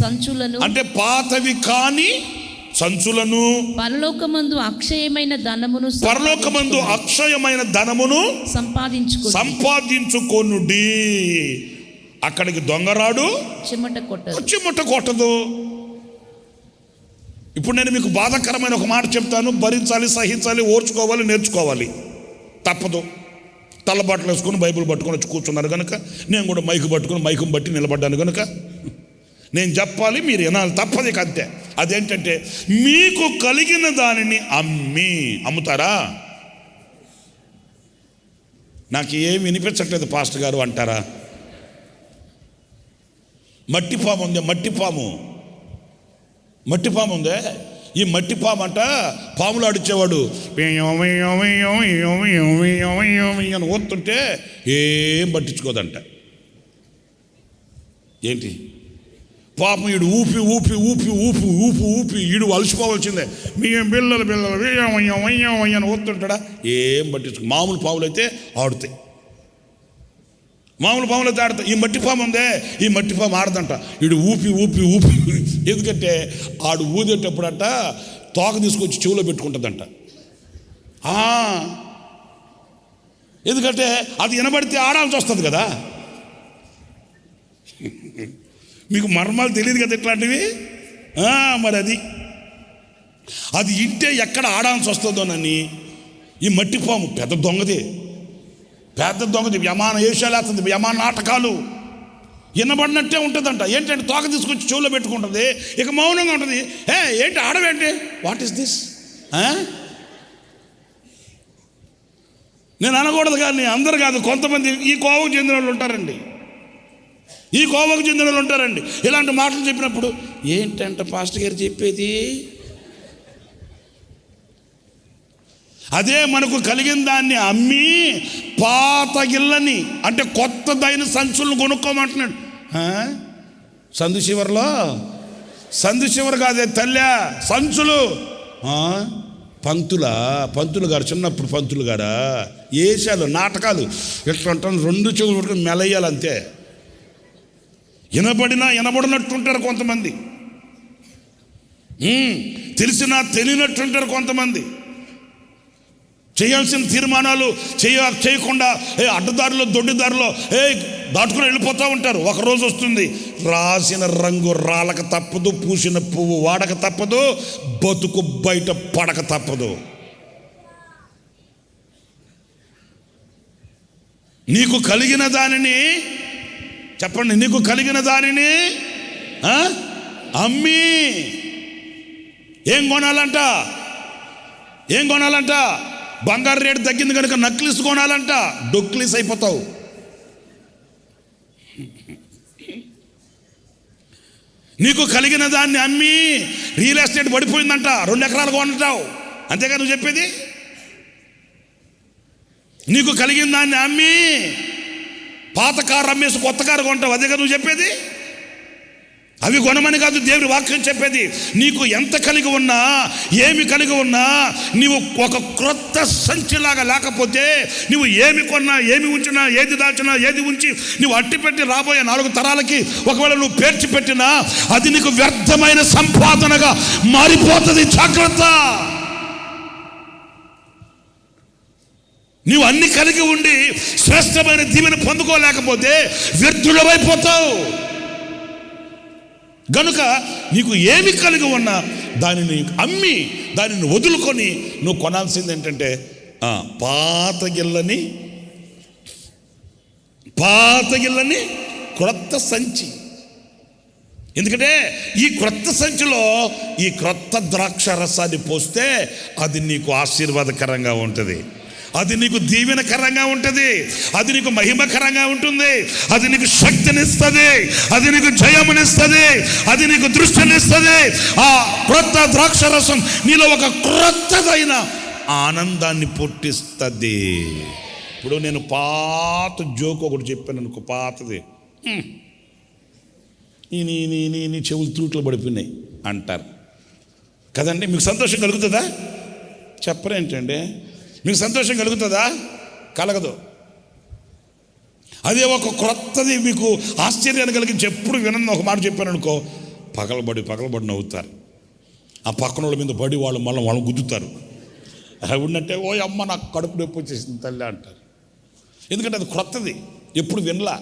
సంచులను అంటే పాతవి కాని సంచులను, పరలోకమందు అక్షయమైన ధనమును సంపాదించుకొనుడి. అక్కడికి దొంగరాడు చిమ్మట కొట్టదు. ఇప్పుడు నేను మీకు బాధాకరమైన ఒక మాట చెప్తాను. భరించాలి, సహించాలి, ఓర్చుకోవాలి, నేర్చుకోవాలి. తప్పదు. తల్లబాట్లు వేసుకొని బైబిల్ పట్టుకొని వచ్చి కూర్చున్నారు కనుక నేను కూడా మైకు బట్టి నిలబడ్డాను కనుక నేను చెప్పాలి, మీరు వినాలి. తప్పది అంతే. అదేంటంటే మీకు కలిగిన దానిని అమ్ముతారా? నాకు ఏమి వినిపించట్లేదు పాస్టర్ గారు అంటారా? మట్టిపాము ఉందే, మట్టిపాము ఉందే. ఈ మట్టిపాము అంట పాములు ఆడిచ్చేవాడు అని ఓతుంటే ఏం పట్టించుకోదంట. ఏంటి పాపం వీడు ఊపి ఊపి ఊపి ఊపి ఊపి ఊపి వీడు అలసిపోవాల్సిందే. మీ పిల్లలు అని ఊపుతుంటాడా? ఏం పట్టించుకో. మామూలు పాములు అయితే ఆడుతాయి, మామూలు పాములు అయితే ఆడతాయి. ఈ మట్టి పాము ఉందే, ఈ మట్టి పాము ఆడదంట. వీడు ఊపి ఊపి ఊపి. ఎందుకంటే ఆడు ఊదేటప్పుడంట తోక తీసుకొచ్చి చెవులో పెట్టుకుంటుందంట. ఎందుకంటే అది వినబడితే ఆడాల్సి వస్తుంది కదా. మీకు మర్మాలు తెలియదు కదా ఇట్లాంటివి. మరి అది ఇంటే ఎక్కడ ఆడాల్సి వస్తుందోనని ఈ మట్టి పాము పెద్ద దొంగది, యమాన వేషాలేస్తుంది, యమాన నాటకాలు వినబడినట్టే ఉంటుందంట. ఏంటంటే తోక తీసుకొచ్చి చెవులో పెట్టుకుంటుంది, ఇక మౌనంగా ఉంటుంది. ఏంటి ఆడవేంటి? What is this? నేను అనకూడదు కానీ అందరు కాదు, కొంతమంది ఈ కోవకు చెందిన వాళ్ళు ఉంటారండి. ఇలాంటి మాటలు చెప్పినప్పుడు ఏంటంట పాస్టర్ గారు చెప్పేది? అదే మనకు కలిగిన దాన్ని అమ్మి పాత గిల్లని, అంటే కొత్తదైన సంచులను కొనుక్కోమంటున్నాడు. సందు చివరు కాదే తల్లి, సంచులు. పంతులు గారు చిన్నప్పుడు పంతులు గారా ఏషాలు నాటకాలు ఎట్లా అంటాను, 2 చెవులు పట్టుకుని మెలయ్యాలంతే. వినబడినట్టుంటారు కొంతమంది, తెలిసినా తెలియనట్టుంటారు కొంతమంది. చేయాల్సిన తీర్మానాలు చేయకుండా అడ్డదారిలో దొడ్డిదారిలో దాటుకుని వెళ్ళిపోతూ ఉంటారు. ఒకరోజు వస్తుంది, రాసిన రంగు రాలక తప్పదు, పూసిన పువ్వు వాడక తప్పదు, బతుకు బయట పడక తప్పదు. నీకు కలిగిన దానిని చెప్పండి, నీకు కలిగిన దానిని అమ్మి ఏం కొనాలంట? బంగారు రేటు తగ్గింది కనుక నక్లీస్ కొనాలంట. డొక్లీస్ అయిపోతావు. నీకు కలిగిన దాన్ని అమ్మి రియల్ ఎస్టేట్ పడిపోయిందంట, 2 ఎకరాలు కొనంటావు. అంతేగా నువ్వు చెప్పేది? నీకు కలిగిన దాన్ని అమ్మి పాత కారు అమ్మేసి కొత్త కారు కొంటావు. అదేగా నువ్వు చెప్పేది? అవి కొనమని కాదు దేవుని వాక్యం చెప్పేది. నీకు ఎంత కలిగి ఉన్నా, ఏమి కలిగి ఉన్నా, నీవు ఒక క్రొత్త సంచిలాగా లేకపోతే, నువ్వు ఏమి కొన్నా, ఏమి ఉంచినా, ఏది దాచినా, ఏది ఉంచి నువ్వు అట్టి పెట్టి రాబోయే 4 తరాలకి ఒకవేళ నువ్వు పేర్చి పెట్టినా అది నీకు వ్యర్థమైన సంపాదనగా మారిపోతుంది. జాగ్రత్త. నీవు అన్ని కలిగి ఉండి శ్రేష్టమైన దీవెన పొందుకోలేకపోతే వ్యర్థులమైపోతావు. గనుక నీకు ఏమి కలిగి ఉన్నా దానిని అమ్మి, దానిని వదులుకొని నువ్వు కొనాల్సింది ఏంటంటే పాత గిల్లని క్రొత్త సంచి. ఎందుకంటే ఈ క్రొత్త సంచిలో ఈ క్రొత్త ద్రాక్ష రసాన్ని పోస్తే అది నీకు ఆశీర్వాదకరంగా ఉంటుంది, అది నీకు దీవెనకరంగా ఉంటుంది, అది నీకు మహిమకరంగా ఉంటుంది, అది నీకు శక్తినిస్తుంది, అది నీకు జయమునిస్తుంది, అది నీకు దృష్టినిస్తుంది. ఆ క్రొత్త ద్రాక్షరసం నీలో ఒక క్రొత్తదైన ఆనందాన్ని పుట్టిస్తుంది. ఇప్పుడు నేను పాత జోక్ ఒకటి చెప్పాను అనుకో, పాతది, నీ చెవులు తూట్లు పడిపోయినాయి అంటారు కదండి. మీకు సంతోషం కలుగుతుందా? చెప్పరేంటండి? మీకు సంతోషం కలుగుతుందా? కలగదు. అదే ఒక క్రొత్తది మీకు ఆశ్చర్యాన్ని కలిగించి ఎప్పుడు వినని ఒక మాట చెప్పాను అనుకో, పగలబడి నవ్వుతారు. ఆ పక్కన వాళ్ళ మీద పడి వాళ్ళని గుద్దుతారు. ఉన్నట్టే ఓ అమ్మ నాకు కడుపు నొప్పి వచ్చేసింది తల్లి అంటారు. ఎందుకంటే అది క్రొత్తది, ఎప్పుడు వినలా.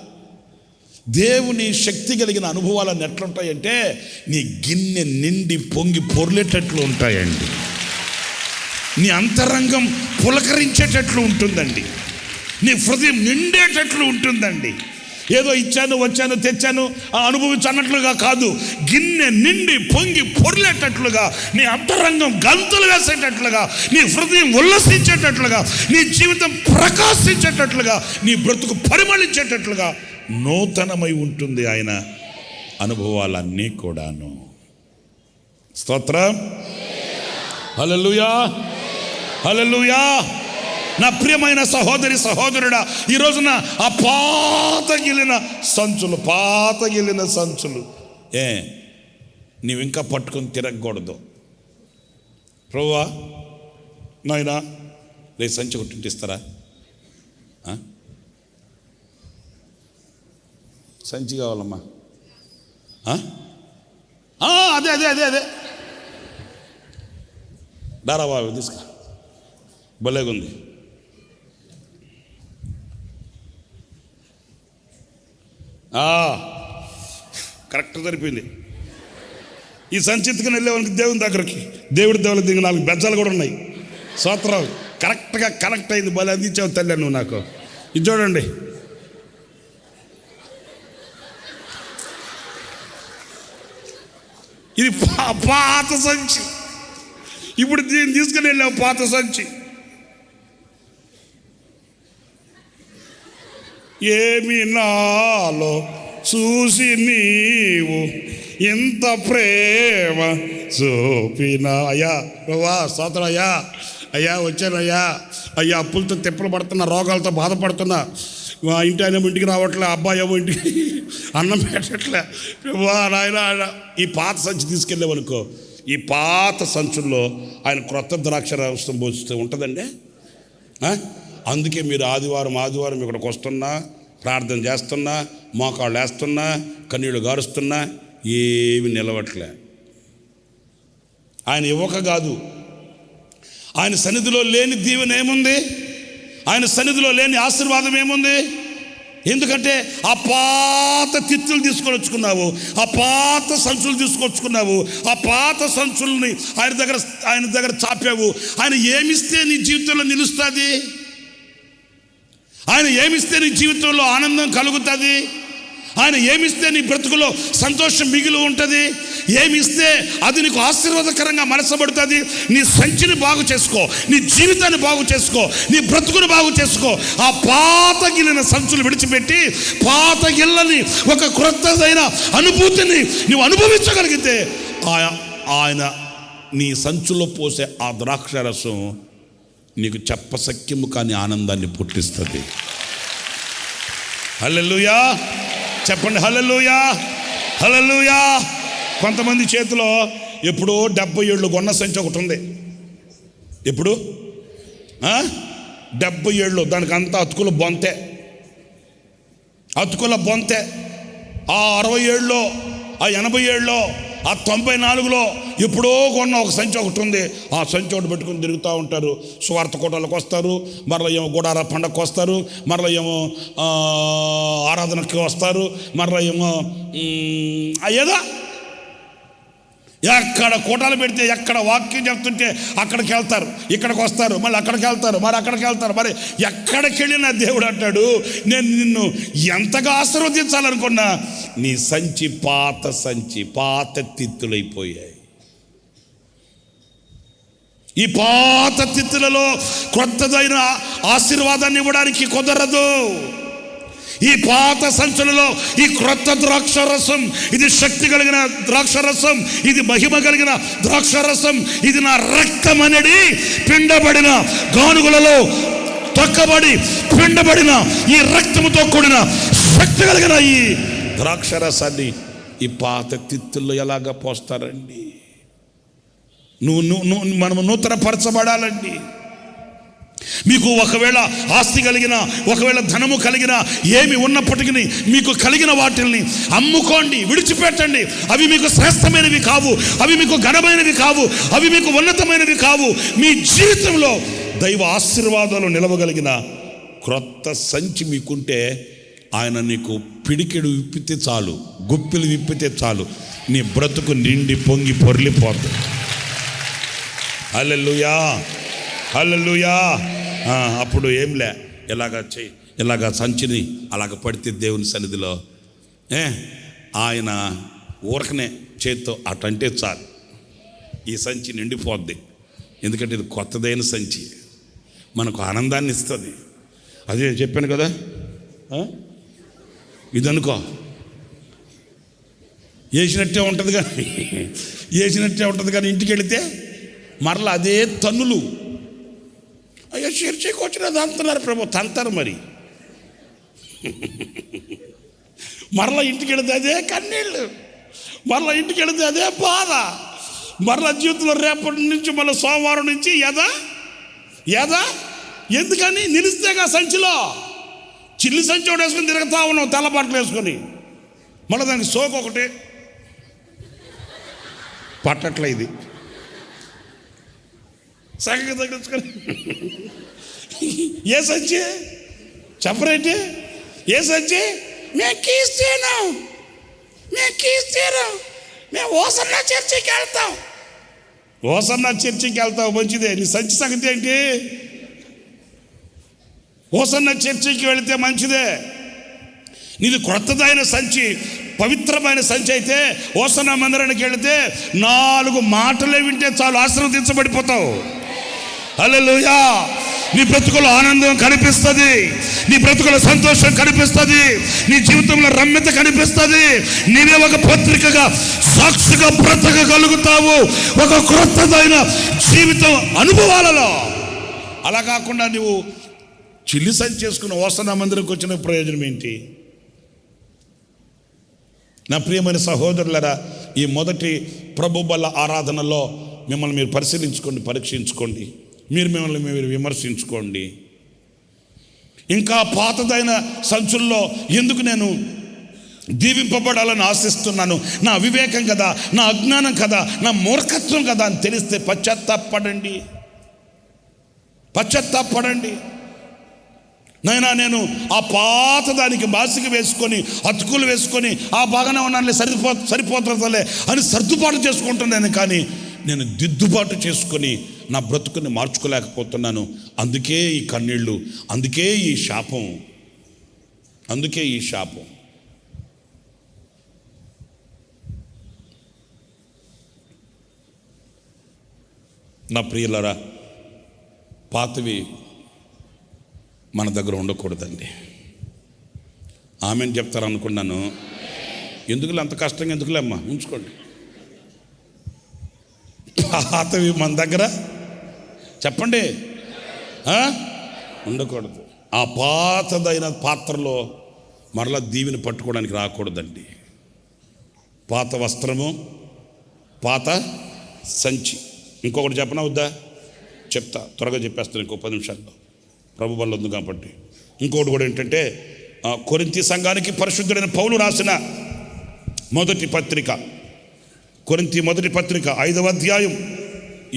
దేవుని శక్తి కలిగిన అనుభవాలన్నీ ఎట్లుంటాయంటే నీ గిన్నె నిండి పొంగి పొర్లేటట్లు ఉంటాయండి. నీ అంతరంగం పులకరించేటట్లు ఉంటుందండి, నీ హృదయం నిండేటట్లు ఉంటుందండి. ఏదో ఇచ్చాను, వచ్చాను, తెచ్చాను అనుభవించన్నట్లుగా కాదు, గిన్నె నిండి పొంగి పొర్లేటట్లుగా, నీ అంతరంగం గంతులు వేసేటట్లుగా, నీ హృదయం ఉల్లసించేటట్లుగా, నీ జీవితం ప్రకాశించేటట్లుగా, నీ బ్రతుకు పరిమళించేటట్లుగా నూతనమై ఉంటుంది ఆయన అనుభవాలన్నీ కూడాను. స్తోత్రం. హల్లెలూయా, హల్లెలూయా. నా ప్రియమైన సహోదరి సహోదరుడా, ఈ రోజున ఆ పాత గిలిన సంచులు నీవు ఇంకా పట్టుకొని తిరగకూడదు. ప్రభువా నాయనా రే సంచి ఒకటి ఇస్తారా? సంచి కావాలమ్మా. అదే అదే అదే అదే దారా బాబు తీసుకు, భలేగుంది. కరెక్ట్ సరిపోయింది. ఈ సంచిత్తుకుని వెళ్ళేవాళ్ళకి దేవుని దగ్గరికి, దేవుడి దేవుళ్ళకి దిగి 4 బెజ్జాలు కూడా ఉన్నాయి. స్తోత్రాలు. కరెక్ట్గా కనెక్ట్ అయింది. భలే అందించావు తల్లి నువ్వు నాకు. ఇది చూడండి, ఇది పాత సంచి. ఇప్పుడు దీన్ని తీసుకుని వెళ్ళావు, పాత సంచి. ఏమి నాలో చూసి నీవు ఇంత ప్రేమ చూపినా? అయ్యా ప్రభా స్తోత్రం. అయ్యా అయ్యా వచ్చానయ్యా. అయ్యా అప్పులతో తిప్పలు పడుతున్నా, రోగాలతో బాధపడుతున్నా, ఇంటి ఆయన ఇంటికి రావట్లే, అబ్బాయి ఏమో ఇంటికి అన్నం పెట్టట్లే. ప్రభా నాయన ఈ పాత సంచి తీసుకెళ్ళామనుకో, ఈ పాత సంచుల్లో ఆయన క్రొత్త ద్రాక్ష రసం పోస్తూ ఉంటుందండి. అందుకే మీరు ఆదివారం ఇక్కడికి వస్తున్నా, ప్రార్థన చేస్తున్నా, మోకాళ్ళు వేస్తున్నా, కన్నీళ్ళు గారుస్తున్నా, ఏమి నిలవట్లే. ఆయన ఇవ్వక కాదు, ఆయన సన్నిధిలో లేని దీవెన ఏముంది? ఆయన సన్నిధిలో లేని ఆశీర్వాదం ఏముంది? ఎందుకంటే ఆ పాత తిత్తులు తీసుకొని వచ్చుకున్నావు, ఆ పాత సంచులు తీసుకొచ్చుకున్నావు, ఆ పాత సంచుల్ని ఆయన దగ్గర చాపావు. ఆయన ఏమిస్తే నీ జీవితంలో నిలుస్తుంది? ఆయన ఏమిస్తే నీ జీవితంలో ఆనందం కలుగుతుంది? ఆయన ఏమిస్తే నీ బ్రతుకులో సంతోషం మిగిలి ఉంటుంది? ఏమిస్తే అది నీకు ఆశీర్వాదకరంగా మనసబడుతుంది? నీ సంచిని బాగు చేసుకో, నీ జీవితాన్ని బాగు చేసుకో, నీ బ్రతుకుని బాగు చేసుకో. ఆ పాత గిల్లిన సంచులు విడిచిపెట్టి పాత గిల్లని ఒక క్రొత్తదైన అనుభూతిని నువ్వు అనుభవించగలిగితే ఆయన నీ సంచులో పోసే ఆ ద్రాక్షరసం నీకు చెప్పసఖ్యము కాని ఆనందాన్ని పుట్టిస్తుంది. హల్లెలూయా చెప్పండి, హల్లెలూయా హల్లెలూయా. కొంతమంది చేతిలో ఎప్పుడో 70 ఏళ్ళు కొన్న సంచి ఒకటి ఉంది. ఎప్పుడు 70 ఏళ్ళు, దానికి అంతా అతుకుల బొంతే. ఆ 60 ఏళ్ళలో, ఆ 80 ఏళ్ళలో, ఆ 94లో ఎప్పుడో కొన్న ఒక సంచి ఒకటి ఉంది. ఆ సంచి ఒకటి పెట్టుకుని తిరుగుతూ ఉంటారు. స్వార్థ కూటాలకు వస్తారు, మరలా ఏమో గుడార పండగకు వస్తారు, మరలా ఏమో ఆరాధనకి వస్తారు, మరలా ఏమో ఏదో ఎక్కడ కూటాలు పెడితే, ఎక్కడ వాక్యం చెప్తుంటే అక్కడికి వెళ్తారు, ఇక్కడికి వస్తారు, మళ్ళీ అక్కడికి వెళ్తారు, మరి అక్కడికి వెళ్తారు. మరి ఎక్కడికి వెళ్ళినా దేవుడు అంటాడు, నేను నిన్ను ఎంతగా ఆశీర్వదించాలనుకున్నా నీ సంచి పాత తిత్తులైపోయాయి. ఈ పాత తిత్తులలో క్రొత్తదైన ఆశీర్వాదాన్ని ఇవ్వడానికి కుదరదు. ఈ పాత సంచులలో ఈ క్రొత్త ద్రాక్షరసం, ఇది శక్తి కలిగిన ద్రాక్షరసం, ఇది మహిమ కలిగిన ద్రాక్షరసం, ఇది నా రక్తం అనేది పిండబడిన గానుగులలో తొక్కబడి పిండబడిన ఈ రక్తముతో కూడిన శక్తి కలిగిన ఈ ద్రాక్షరసాన్ని ఈ పాత తిత్తుల్లో ఎలాగా పోస్తారండి? మనము నూతనపరచబడాలండి. మీకు ఒకవేళ ఆస్తి కలిగిన, ఒకవేళ ధనము కలిగిన, ఏమి ఉన్నప్పటికీ మీకు కలిగిన వాటిని అమ్ముకోండి, విడిచిపెట్టండి. అవి మీకు శ్రేష్టమైనవి కావు, అవి మీకు ఘనమైనవి కావు, అవి మీకు ఉన్నతమైనవి కావు. మీ జీవితంలో దైవ ఆశీర్వాదాలు నిలవగలిగిన క్రొత్త సంచి మీకుంటే ఆయన నీకు పిడికెడు విప్పితే చాలు, గుప్పిలు విప్పితే చాలు, నీ బ్రతుకు నిండి పొంగి పొర్లిపోతుంది. హల్లెలూయా హల్లెలూయా. అప్పుడు ఏంలే, ఇలాగా సంచిని అలాగ పడితే దేవుని సన్నిధిలో ఆయన ఊరకనే చేత్తో అటంటే చాలు, ఈ సంచి నిండిపోద్ది. ఎందుకంటే ఇది కొత్తదైన సంచి, మనకు ఆనందాన్ని ఇస్తుంది. అదే చెప్పాను కదా, ఇదనుకో వేసినట్టే ఉంటుంది కానీ ఇంటికి వెళితే మరలా అదే తన్నులు. అయ్యో చర్చకి వచ్చినది అంటున్నారు ప్రభు, తంతారు. మరి మరలా ఇంటికి వెళితే అదే కన్నీళ్ళు, మరలా ఇంటికి వెళితే అదే బాధ. మరలా జీవితంలో రేపటి నుంచి మళ్ళీ సోమవారం నుంచి యదా ఎందుకని నిలిస్తేగా సంచిలో చిల్లి సంచి ఒకటి వేసుకొని తిరుగుతా ఉన్నావు, తెల్ల బట్టలు వేసుకొని. మళ్ళీ దానికి సోకు ఒకటి పట్టట్లే, ఇది సగంగా తగ్గించుకొని ఏ సంచి చెప్పరేంటి? ఏ సంచి? మేము కీస్తాను, మేము ఓసన్నా చర్చికి వెళ్తాం. ఓసన్నా చర్చికి వెళ్తావు, మంచిదే. నీ సంచి సంగతి ఏంటి? ఓసన్నా చర్చికి వెళితే మంచిదే. నీది క్రొత్తదైన సంచి, పవిత్రమైన సంచి అయితే ఓసన్నా మందిరానికి వెళితే 4 మాటలే వింటే చాలు, ఆశీర్వదించబడిపోతావు. హల్లెలూయా. నీ బ్రతుకులో ఆనందం కనిపిస్తుంది, నీ బ్రతుకులో సంతోషం కనిపిస్తుంది, నీ జీవితంలో రమ్యత కనిపిస్తుంది. నీవే ఒక పత్రికగా సాక్షిగా బ్రతకగలుగుతావు ఒక క్రొత్తదైన జీవితం అనుభవాలలో. అలా కాకుండా నువ్వు చిల్లి సంచి చేసుకుని ఓసన్నా మందిరంకి వచ్చిన ప్రయోజనం ఏంటి? నా ప్రియమైన సహోదరులరా, ఈ మొదటి ప్రభు బల్ల ఆరాధనలో మిమ్మల్ని మీరు పరిశీలించుకోండి, పరీక్షించుకోండి, మిమ్మల్ని మీరు విమర్శించుకోండి. ఇంకా పాతదైన సంచుల్లో ఎందుకు నేను దీవింపబడాలని ఆశిస్తున్నాను? నా అవివేకం కదా, నా అజ్ఞానం కదా, నా మూర్ఖత్వం కదా అని తెలిస్తే పశ్చాత్తాపడండి. నైనా నేను ఆ పాతదానికి మాసిక వేసుకొని అతుకులు వేసుకొని ఆ బాగానే ఉన్నానులే, సరిపోతుందిలే అని సర్దుబాటు చేసుకుంటున్నాను, కానీ నేను దిద్దుబాటు చేసుకొని నా బ్రతుకుని మార్చుకోలేకపోతున్నాను. అందుకే ఈ కన్నీళ్ళు, అందుకే ఈ శాపం. నా ప్రియులరా, పాతవి మన దగ్గర ఉండకూడదండి. ఆమెను చెప్తారు అనుకున్నాను. ఎందుకులే అంత కష్టంగా, ఎందుకులే అమ్మా, ఉంచుకోండి. పాతవి మన దగ్గర చెప్పండి ఉండకూడదు. ఆ పాతదైన పాత్రలో మరలా దీవిని పట్టుకోవడానికి రాకూడదండి. పాత వస్త్రము, పాత సంచి. ఇంకొకటి చెప్పనా వద్దా? చెప్తా, త్వరగా చెప్పేస్తాను, ఇంకో 10 నిమిషాల్లో. ప్రభు బల్ల ఉంది కాబట్టి. ఇంకోటి కూడా ఏంటంటే, కొరింథీ సంఘానికి పరిశుద్ధుడైన పౌలు రాసిన మొదటి పత్రిక, కొరింథీ మొదటి పత్రిక 5వ అధ్యాయం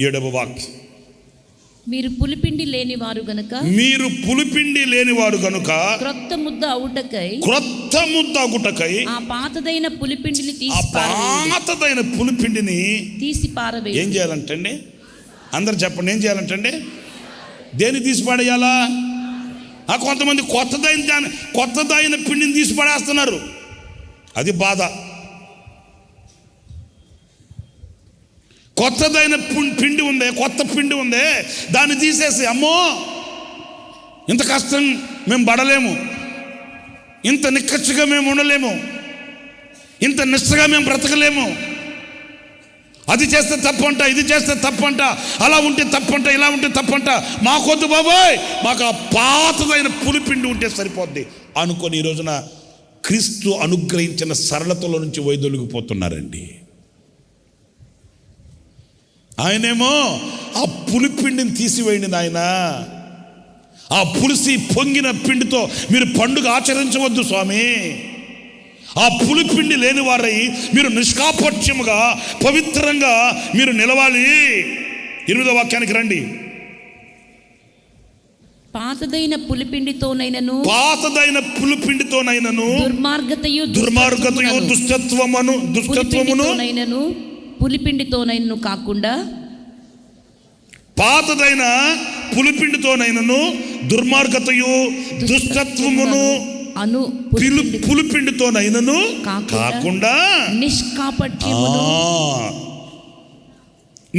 7వ వాక్యం. మీరు పులిపిండి లేనివారు గనుక క్రొత్త ముద్ద అగుటకై ఆ పాతదైన పులిపిండిని తీసి పారవేయండి. ఏం చేయాలంటండి? అందరు చెప్పండి, ఏం చేయాలంటండి? దేన్ని తీసి పడేయాలా? కొంతమంది కొత్తదైన పిండిని తీసి పడేస్తున్నారు. అది బాధ. కొత్తదైన పిండి ఉందే, కొత్త పిండి ఉందే, దాన్ని తీసేసి అమ్మో ఇంత కష్టం మేము పడలేము, ఇంత నిక్కచ్చిగా మేము ఉండలేము, ఇంత నిష్టగా మేము బ్రతకలేము, అది చేస్తే తప్పంట, ఇది చేస్తే తప్పంట, అలా ఉంటే తప్పంట, ఇలా ఉంటే తప్పంట, మాకొద్దు బాబోయ్, మాకు ఆ పాతదైన పులిపిండి ఉంటే సరిపోద్ది అనుకొని ఈ రోజున క్రీస్తు అనుగ్రహించిన సరళతలో నుంచి వైదొలిగిపోతున్నారండి. ఆయనేమో ఆ పులిపిండిని తీసివేయండి నాయన, ఆ పులిసి పొంగిన పిండితో మీరు పండుగ ఆచరించవద్దు స్వామి. ఆ పులిపిండి లేని వారై మీరు నిష్కాపట్యముగా పవిత్రంగా మీరు నిలవాలి. 8వ వాక్యానికి రండి. పాతదైన పులిపిండితోనైనను దుర్మార్గతయు దుష్టత్వమును పులిపిండితోనైనను కాకుండా, పాతదైన పులిపిండితోనైనను దుర్మార్గతయు దుష్టత్వమును పులిపిండితోనైనను కాకుండా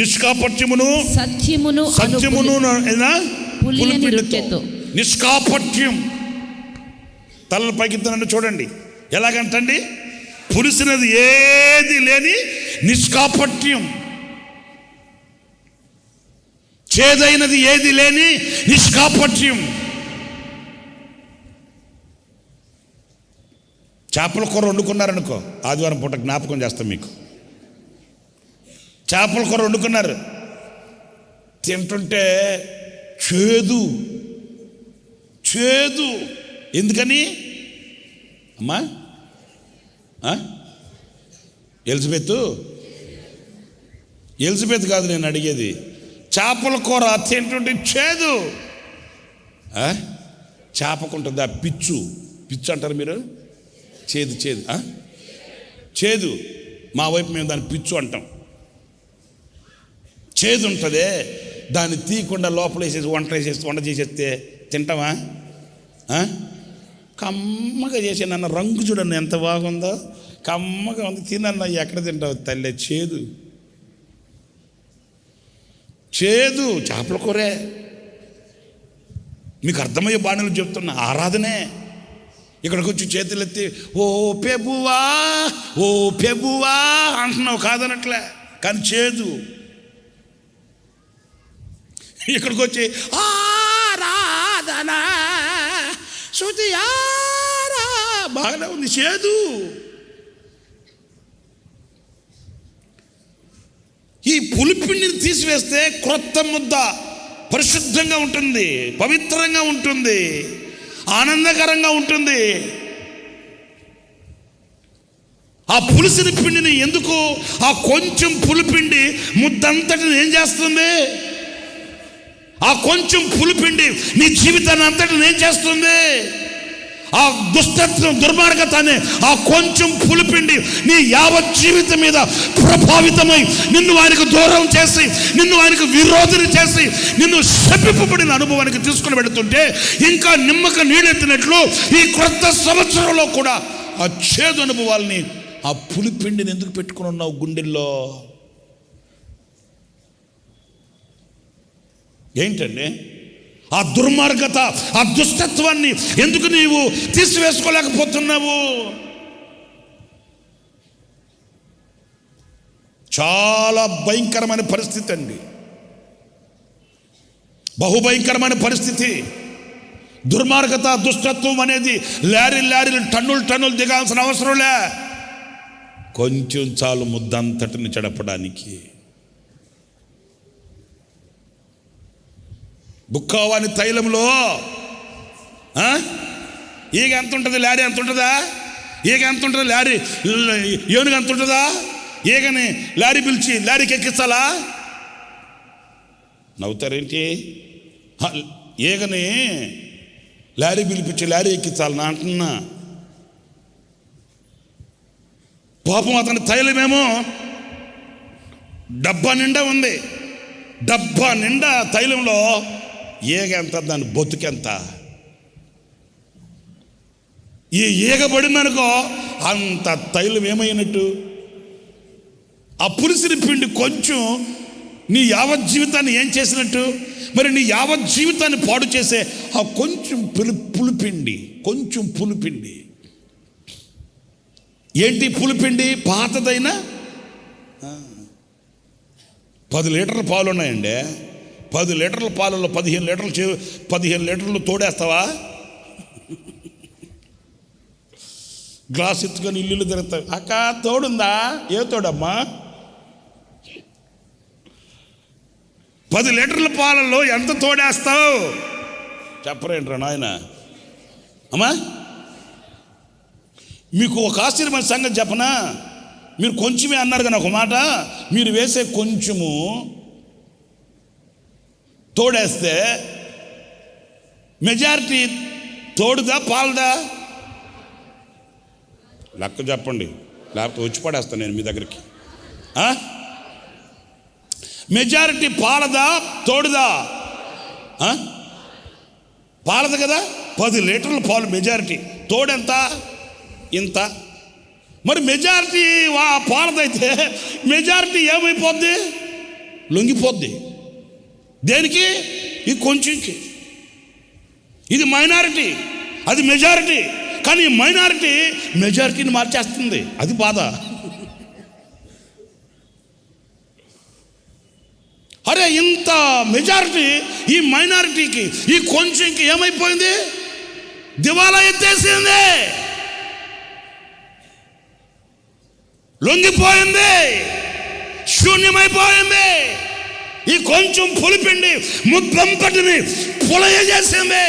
నిష్కాపట్యమును సత్యమును పులిపిండితో. నిష్కాపట్యం తలల పైకిద్దనండి, చూడండి ఎలాగంటండి? పులిసినది ఏది లేని నిష్కాపట్యం, చేదైనది ఏది లేని నిష్కాపట్యం. చేపల కూర వండుకున్నారనుకో, ఆదివారం పూట జ్ఞాపకం చేస్తాం మీకు. చేపల కూర వండుకున్నారు, తింటుంటే చేదు చేదు. ఎందుకని అమ్మా? ఎలిజబెత్ కాదు నేను అడిగేది. చేపల కూర తింటుంటే చేదు. చేపకుంటుంది ఆ పిచ్చు అంటారు మీరు, చేదు చేదు. మా వైపు మేము దాన్ని పిచ్చు అంటాం. చేదు ఉంటుంది, దాన్ని తీయకుండా లోపల వేసేసి వంట చేసేస్తే తింటామా? కమ్మగా చేసి నన్ను రంగు చూడండి ఎంత బాగుందో, కమ్మగా ఉంది, తినన్నా. ఎక్కడ తింటావు తల్లి? చేదు చేపల కూరే. మీకు అర్థమయ్యే బాణలు చెప్తున్నా, ఆరాధనే. ఇక్కడికి వచ్చి చేతులు ఎత్తి ఓ పెబువా అంటున్నావు, కాదనట్లే, కానీ చేదు. ఇక్కడికి వచ్చి ఆరాధన శృతియారా బాగానే ఉంది, చేదు. ఈ పులిపిండిని తీసివేస్తే క్రొత్త ముద్ద పరిశుద్ధంగా ఉంటుంది, పవిత్రంగా ఉంటుంది, ఆనందకరంగా ఉంటుంది. ఆ పులిసిన పిండిని ఎందుకు? ఆ కొంచెం పులిపిండి ముద్దంతటిని ఏం చేస్తుంది? ఆ కొంచెం పులిపిండి నీ జీవితాన్ని అంతటిని ఏం చేస్తుంది? ఆ దుష్టత్వం, దుర్మార్గతనే ఆ కొంచెం పులిపిండి నీ యావత్ జీవితం మీద ప్రభావితమై నిన్ను ఆయనకు దూరం చేసి, నిన్ను ఆయనకు విరోధిని చేసి, నిన్ను శపింపబడిన అనుభవానికి తీసుకుని పెడుతుంటే, ఇంకా నిమ్మక నీళ్ళెత్తినట్లు ఈ క్రొత్త సంవత్సరంలో కూడా ఆ చేదు అనుభవాల్ని, ఆ పులిపిండిని ఎందుకు పెట్టుకుని ఉన్నావు గుండెల్లో? ఏంటండి ఆ దుర్మార్గత, ఆ దుష్టత్వాన్ని ఎందుకు నీవు తీసివేసుకోలేకపోతున్నావు? చాలా భయంకరమైన పరిస్థితి అండి, బహుభయంకరమైన పరిస్థితి. దుర్మార్గత, దుష్టత్వం అనేది లారీలు టన్నులు దిగాల్సిన అవసరంలే. కొంచెం చాలు ముద్దంతటిని చెడపడానికి. బుక్కవాని తైలంలో ఈగ ఎంత ఉంటుంది, లారీ ఎంత ఉంటుందా? ఈగ ఎంత ఉంటుంది, లారీ ఏనుగు ఎంత ఉంటుందా? ఈగని లారీ పిలిచి లారీకి ఎక్కించాలా? నవ్వుతారేంటి? ఈగని లారీ పిలిపించి లారీ ఎక్కించాలని అంటున్నా. పాపం అతని తైలమేమో డబ్బా నిండా ఉంది, డబ్బా నిండా తైలంలో ఈగ ఎంత, దాని బొతుకెంత? ఈ ఈగ పడిందనుకో అంత తైలం ఏమైనట్టు? ఆ పులిసిన పిండి కొంచెం నీ యావత్ జీవితాన్ని ఏం చేసినట్టు? మరి నీ యావత్ జీవితాన్ని పాడు చేసే ఆ కొంచెం పులిపిండి, కొంచెం పులిపిండి. ఏంటి పులిపిండి? పాతదైనా 10 లీటర్ల పాలు ఉన్నాయండి. 10 లీటర్ల పాలలో 15 లీటర్లు తోడేస్తావా? గ్లాస్ ఎత్తుకొని ఇల్లు తిరుగుతావు. అక్క తోడుందా? ఏ తోడమ్మా? 10 లీటర్ల పాలలో ఎంత తోడేస్తావు? చెప్పరేంట్రా నాయన? అమ్మా, మీకు ఒక ఆశ్చర్యమైన సంగతి చెప్పనా? మీరు కొంచెమే అన్నారు కానీ ఒక మాట, మీరు వేసే కొంచెము తోడేస్తే మెజారిటీ తోడుదా పాలదా? లెక్క చెప్పండి, లేకపోతే వచ్చి పడేస్తాను నేను మీ దగ్గరికి. మెజారిటీ పాలదా తోడుదా? పాలదు కదా. 10 లీటర్ల పాలు మెజారిటీ, తోడెంత? ఇంత. మరి మెజారిటీ పాలదైతే మెజారిటీ ఏమైపోద్ది? లొంగిపోద్ది. దేనికి? ఇది కొంచెంకి. ఇది మైనారిటీ, అది మెజారిటీ. కానీ ఈ మైనారిటీ మెజారిటీని మార్చేస్తుంది, అది బాధ. అరే ఇంత మెజారిటీ ఈ మైనారిటీకి, ఈ కొంచెంకి ఏమైపోయింది? దివాలా ఎత్తేసింది. లొంగిపోయింది, శూన్యమైపోయింది. ఈ కొంచెం పులిపిండి ముద్దంతటిని పులయ చేసింది.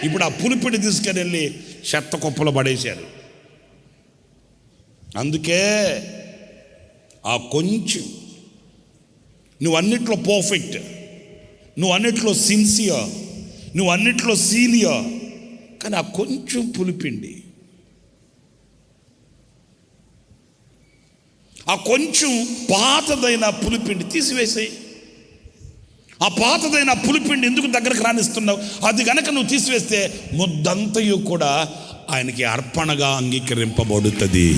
ఇప్పుడు ఆ పులిపిండి తీసుకెళ్ళి చెత్త కుప్పలో పడేశారు. అందుకే ఆ కొంచెం, నువ్వు అన్నిట్లో పర్ఫెక్ట్, నువ్వు అన్నిట్లో సిన్సియర్, నువ్వు అన్నిట్లో సీనియర్, కానీ ఆ కొంచెం పులిపిండి, ఆ కొంచెం పాతదైన పులిపిండి తీసివేసేయి. ఆ పాతదైన పులిపిండి ఎందుకు దగ్గరకు రానిస్తున్నావు? అది గనక నువ్వు తీసివేస్తే ముద్దంతయు కూడా ఆయనకి అర్పణగా అంగీకరింపబడుతుంది.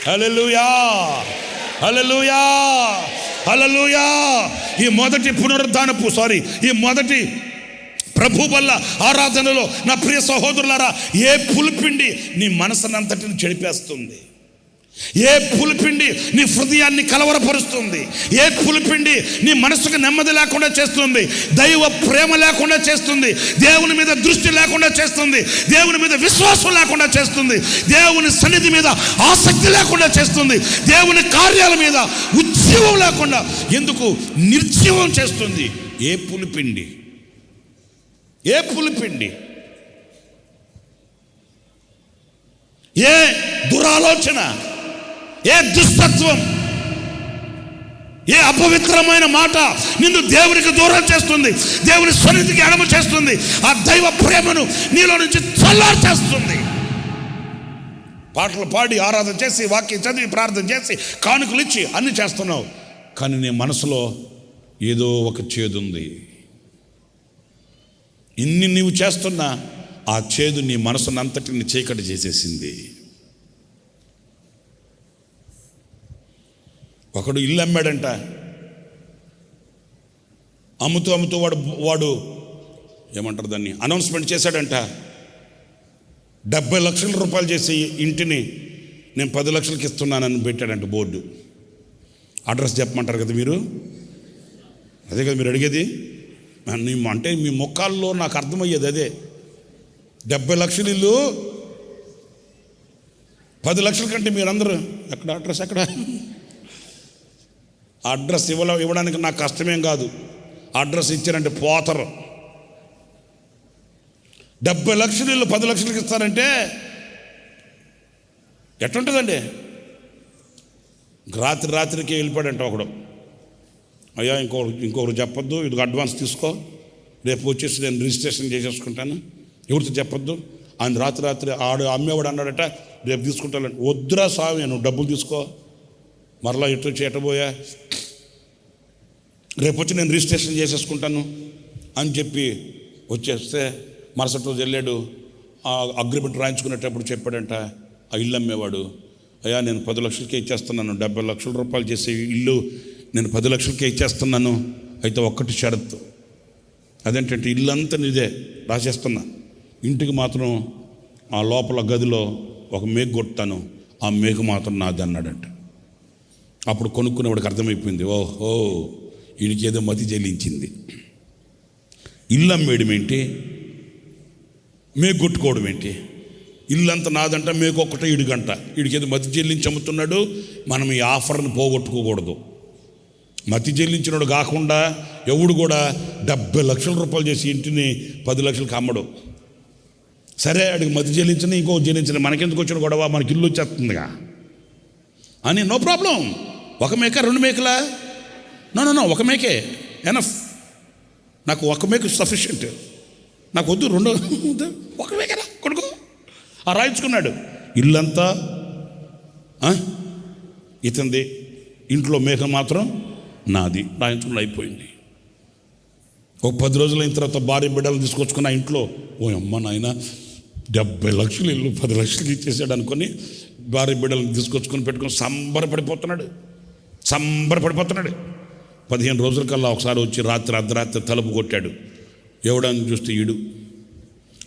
హల్లెలూయా, హల్లెలూయా, హల్లెలూయా. ఈ మొదటి ఈ మొదటి ప్రభు వల్ల ఆరాధనలో నా ప్రియ సహోదరులారా, ఏ పులిపిండి నీ మనసునంతటిని చెడిపేస్తుంది, ఏ పులిపిండి నీ హృదయాన్ని కలవరపరుస్తుంది, ఏ పులిపిండి నీ మనసుకు నెమ్మది లేకుండా చేస్తుంది, దైవ ప్రేమ లేకుండా చేస్తుంది, దేవుని మీద దృష్టి లేకుండా చేస్తుంది, దేవుని మీద విశ్వాసం లేకుండా చేస్తుంది, దేవుని సన్నిధి మీద ఆసక్తి లేకుండా చేస్తుంది, దేవుని కార్యాల మీద ఉజ్జీవం లేకుండా ఎందుకు నిర్జీవం చేస్తుంది? ఏ పులిపిండి, ఏ పులిపిండి, ఏ దురాలోచన, ఏ దుష్టత్వం, ఏ అపవిత్రమైన మాట నిన్ను దేవునికి దూరం చేస్తుంది, దేవుని సన్నిధికి ఎడమ చేస్తుంది, ఆ దైవ ప్రేమను నీలో నుంచి చల్లార్చేస్తుంది. పాటలు పాడి ఆరాధన చేసి వాక్యం చదివి ప్రార్థన చేసి కానుకలు ఇచ్చి అన్ని చేస్తున్నావు, కానీ నీ మనసులో ఏదో ఒక చేదు ఉంది. ఇన్ని నీవు చేస్తున్నా ఆ చేదు నీ మనసునంతటిని చీకటి చేసేసింది. ఒకడు ఇల్లు అమ్మాడంట. అమ్ముతూ వాడు ఏమంటారు దాన్ని, అనౌన్స్మెంట్ చేశాడంట. 70 లక్షల రూపాయలు చేసి ఇంటిని నేను 10 లక్షలకి ఇస్తున్నానని పెట్టాడంట బోర్డు. అడ్రస్ చెప్పమంటారు కదా మీరు, అదే కదా మీరు అడిగేది. అంటే మీ ముఖాల్లో నాకు అర్థమయ్యేది అదే. 70 లక్షల ఇల్లు 10 లక్షల కంటే మీరందరూ ఎక్కడ అడ్రస్, ఎక్కడ అడ్రస్ ఇవ్వడానికి నాకు కష్టమేం కాదు. అడ్రస్ ఇచ్చారంటే పోతరు. 70 లక్షల ఇల్లు 10 లక్షలకి ఇస్తారంటే ఎట్లుంటుందండి? రాత్రికి వెళ్ళిపోయాడంట ఒకడు. అయ్యా ఇంకొకరు చెప్పొద్దు, ఇది అడ్వాన్స్ తీసుకో, రేపు వచ్చేసి నేను రిజిస్ట్రేషన్ చేసేసుకుంటాను, ఎవరితో చెప్పొద్దు అని రాత్రి అమ్మేవాడు అన్నాడట, రేపు తీసుకుంటాను. వద్దురా స్వామి, నువ్వు డబ్బులు తీసుకో, మరలా ఎటు చేయటపోయా, రేపు వచ్చి నేను రిజిస్ట్రేషన్ చేసేసుకుంటాను అని చెప్పి వచ్చేస్తే మరుసటి రోజు వెళ్ళాడు. ఆ అగ్రిమెంట్ రాయించుకునేటప్పుడు చెప్పాడంట ఆ ఇల్లు అమ్మేవాడు, అయ్యా నేను 10 లక్షలకే ఇచ్చేస్తున్నాను, 70 లక్షల రూపాయలు చేసే ఇల్లు నేను 10 లక్షలకే ఇచ్చేస్తున్నాను, అయితే ఒక్కటి షరతు, అదేంటంటే ఇల్లంతా నీదే రాసేస్తున్నా, ఇంటికి మాత్రం ఆ లోపల గదిలో ఒక మేకు కొట్టాను, ఆ మేకు మాత్రం నాది అన్నాడంట. అప్పుడు కొనుక్కునేవాడికి అర్థమైపోయింది, ఓహో వీడికి ఏదో మతి చెల్లించింది. ఇల్లు అమ్మేయడం ఏంటి, మేకు కొట్టుకోవడం ఏంటి, ఇల్లంతా నాదంట, మేకు ఒక్కటే ఇడిగంట, వీడికి ఏదో మతి చెల్లించి అమ్ముతున్నాడు. మనం ఈ ఆఫర్ని పోగొట్టుకోకూడదు. మతి చెల్లించినోడు కాకుండా ఎవడు కూడా 70 లక్షల రూపాయలు చేసి ఇంటిని 10 లక్షలకు అమ్మడు. సరే అడిగి మతి చెల్లించిన ఇంకో చెల్లించిన మనకెందుకు వచ్చిన గొడవ, మనకి ఇల్లు వచ్చేస్తుందిగా అని, నో ప్రాబ్లం. 1 మేక 2 మేకలా, నో ఒక మేకే ఎనఫ్, నాకు 1 మేక సఫిషియంట్, నాకు వద్దు 2, 1 మేకరా కొడుకు. ఆ రాయించుకున్నాడు. ఇల్లంతా ఇతంది, ఇంట్లో మేక మాత్రం నాది, రాయించుకుని అయిపోయింది. ఒక 10 రోజులు అయిన తర్వాత భార్య బిడ్డలు తీసుకొచ్చుకున్న ఇంట్లో, ఓ అమ్మ నాయన 70 లక్షలు ఇల్లు 10 లక్షలకి ఇచ్చేసాడు అనుకొని భార్య బిడ్డలను తీసుకొచ్చుకొని పెట్టుకొని సంబరపడిపోతున్నాడు. 15 రోజుల కల్లా ఒకసారి వచ్చి అర్ధరాత్రి తలుపు కొట్టాడు. ఎవడని చూస్తే ఈడు,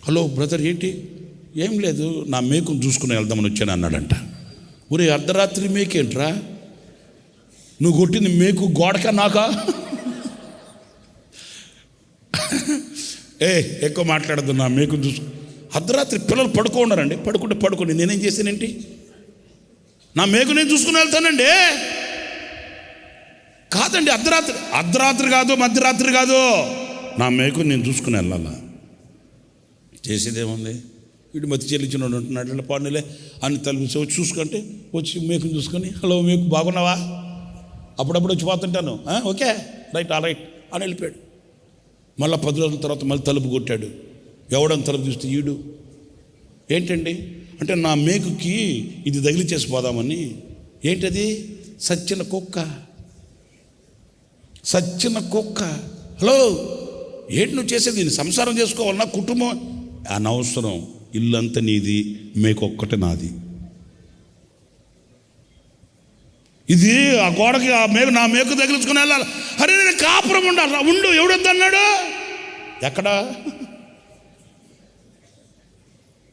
హలో బ్రదర్ ఏంటి, ఏం లేదు నా మేకును చూసుకుని వెళ్దామని వచ్చాను అన్నాడంట. ఊరే అర్ధరాత్రి మేకేంట్రా, నువ్వు కొట్టింది మేకు గోడకా నాకా? ఎక్కువ మాట్లాడద్దు, నా మేకును చూసు. అర్ధరాత్రి పిల్లలు పడుకోన్నారండి, పడుకుంటే నేనేం చేశానేంటి, నా మేకు నేను చూసుకుని వెళ్తానండి. కాదండి, అర్ధరాత్రి కాదు, మధ్యరాత్రి కాదు, నా మేకు నేను చూసుకుని వెళ్ళాలా. చేసేదేముంది, వీడు మతి చెల్లించిన ఉంటున్నాడు, పాడులే అని తలుపు వచ్చి చూసుకుంటే వచ్చి మేకుని చూసుకొని, హలో మేకు బాగున్నావా, అప్పుడప్పుడు వచ్చి పోతుంటాను, ఓకే రైట్ ఆల్ రైట్ అని వెళ్ళిపోయాడు. మళ్ళీ 10 రోజుల తర్వాత మళ్ళీ తలుపు కొట్టాడు. ఎవడని తలుపు చూస్తే ఈడు. ఏంటండి అంటే, నా మేకుకి ఇది తగిలిచేసి పోదామని. ఏంటది? సచ్చిన కుక్క. హలో ఏంటి నువ్వు చేసేది? నేను సంసారం చేసుకోవాలన్నా, కుటుంబం అనవసరం, ఇల్లంతా నీది, మేకొక్కటే నాది. ఇది ఆ గోడకి ఆ మేకు, నా మేకు తగిలించుకుని వెళ్ళాలి. అరే నేను కాపురం ఉండాలి, ఉండు. ఎవడొద్దన్నాడు? ఎక్కడ?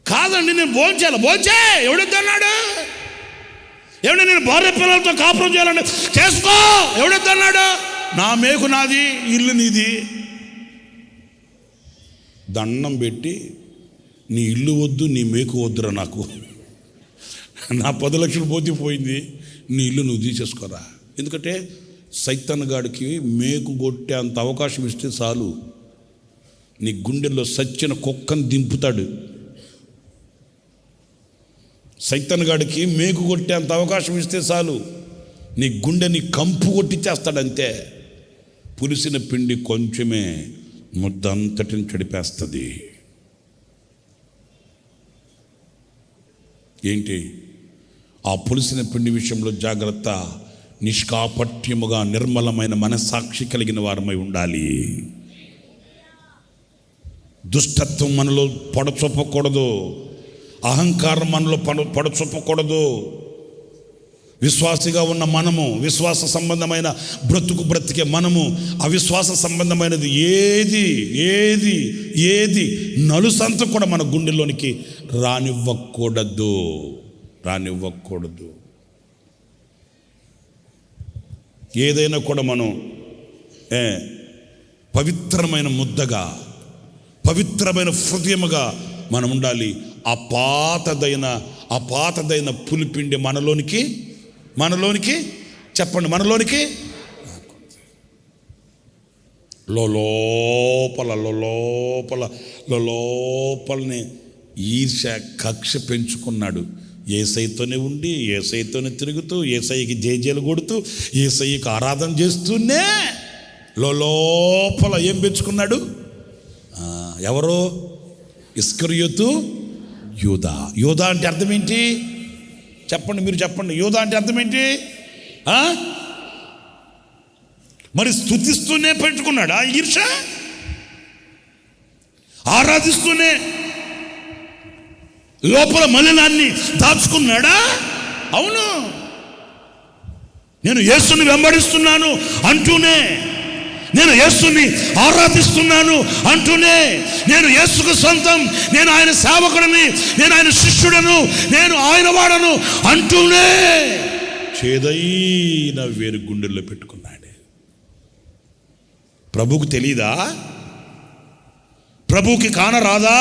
కాదండి, నేను భోంచే ఎవడొద్దన్నాడు? ఏమంటే నేను భార్య పిల్లలతో కాపురం చేయాలంటే చేసుకో, ఎవడొద్దన్నాడు? నా మేకు నాది, ఇల్లు నీది. దండం పెట్టి, నీ ఇల్లు వద్దు, నీ మేకు వద్దురా నాకు, నా 10 లక్షలు పోయింది, నీ ఇల్లు నువ్వు తీసేసుకోరా. ఎందుకంటే సైతాన్ గాడికి మేకు కొట్టే అంత అవకాశం ఇస్తే చాలు, నీ గుండెల్లో సచ్చిన కుక్కను దింపుతాడు. సైతాన్ గాడికి మేకు కొట్టే అంత అవకాశం ఇస్తే చాలు, నీ గుండెని కంపు కొట్టించేస్తాడంతే. పులిసిన పిండి కొంచెమే ముద్దంతటిని చెడిపేస్తుంది. ఏంటి? ఆ పులిసిన పిండి విషయంలో జాగ్రత్త. నిష్కాపట్యముగా నిర్మలమైన మనసాక్షి కలిగిన వారమై ఉండాలి. దుష్టత్వం మనలో పడచొప్పకూడదు, అహంకారం మనలో పడచొప్పకూడదు. విశ్వాసిగా ఉన్న మనము, విశ్వాస సంబంధమైన బ్రతికే మనము, అవిశ్వాస సంబంధమైనది ఏది నలుసంత కూడా మన గుండెల్లోనికి రానివ్వకూడదు. ఏదైనా కూడా మనం పవిత్రమైన ముద్దగా, పవిత్రమైన హృదయముగా మనం ఉండాలి. ఆ పాతదైన పులిపిండి మనలోనికి చెప్పండి, మనలోనికి లోపలనే ఈర్ష్య, కక్ష పెంచుకున్నాడు. యేసయ్యతోనే ఉండి, యేసయ్యతోనే తిరుగుతూ, యేసయ్యకి జేజేలు కొడుతూ, యేసయ్యకి ఆరాధన చేస్తూనే లోపల ఏం పెంచుకున్నాడు? ఎవరు? ఇస్కరియోతు యూదా అంటే అర్థం ఏంటి? చెప్పండి, మీరు చెప్పండి. యూదా అంటే అర్థం ఏంటి? మరి స్తుతిస్తూనే పెట్టుకున్నాడా ఈర్ష్య? ఆరాధిస్తూనే లోపల మలినాన్ని దాచుకున్నాడా? అవును. నేను యేసుని వెంబడిస్తున్నాను అంటూనే, నేను యేసుని ఆరాధిస్తున్నాను అంటూనే, నేను యేసుకు సొంతం, నేను ఆయన సేవకుడిని, నేను ఆయన శిష్యుడను, నేను ఆయన వాడను అంటూనే చేదైన వేరు గుండెల్లో పెట్టుకున్నాడు. ప్రభువుకు తెలీదా? ప్రభువుకి కానరాదా?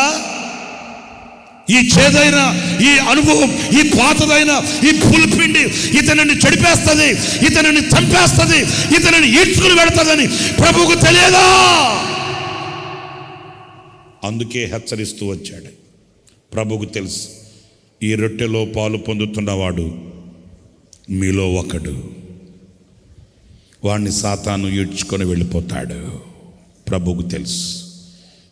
ఈ చేదైన, ఈ అనుభవం, ఈ పాతదైన ఈ పులిపిండి ఇతనిని చెడిపేస్తుంది, ఇతనిని చంపేస్తుంది, ఇతనిని ఈడ్చుకుని పెడతాదని ప్రభువుకు తెలియదా? అందుకే హెచ్చరిస్తూ వచ్చాడు. ప్రభువుకు తెలుసు, ఈ రొట్టెలో పాలు పొందుతున్నవాడు మీలో ఒకడు, వాడిని సాతాను ఈడ్చుకొని వెళ్ళిపోతాడు. ప్రభువుకు తెలుసు.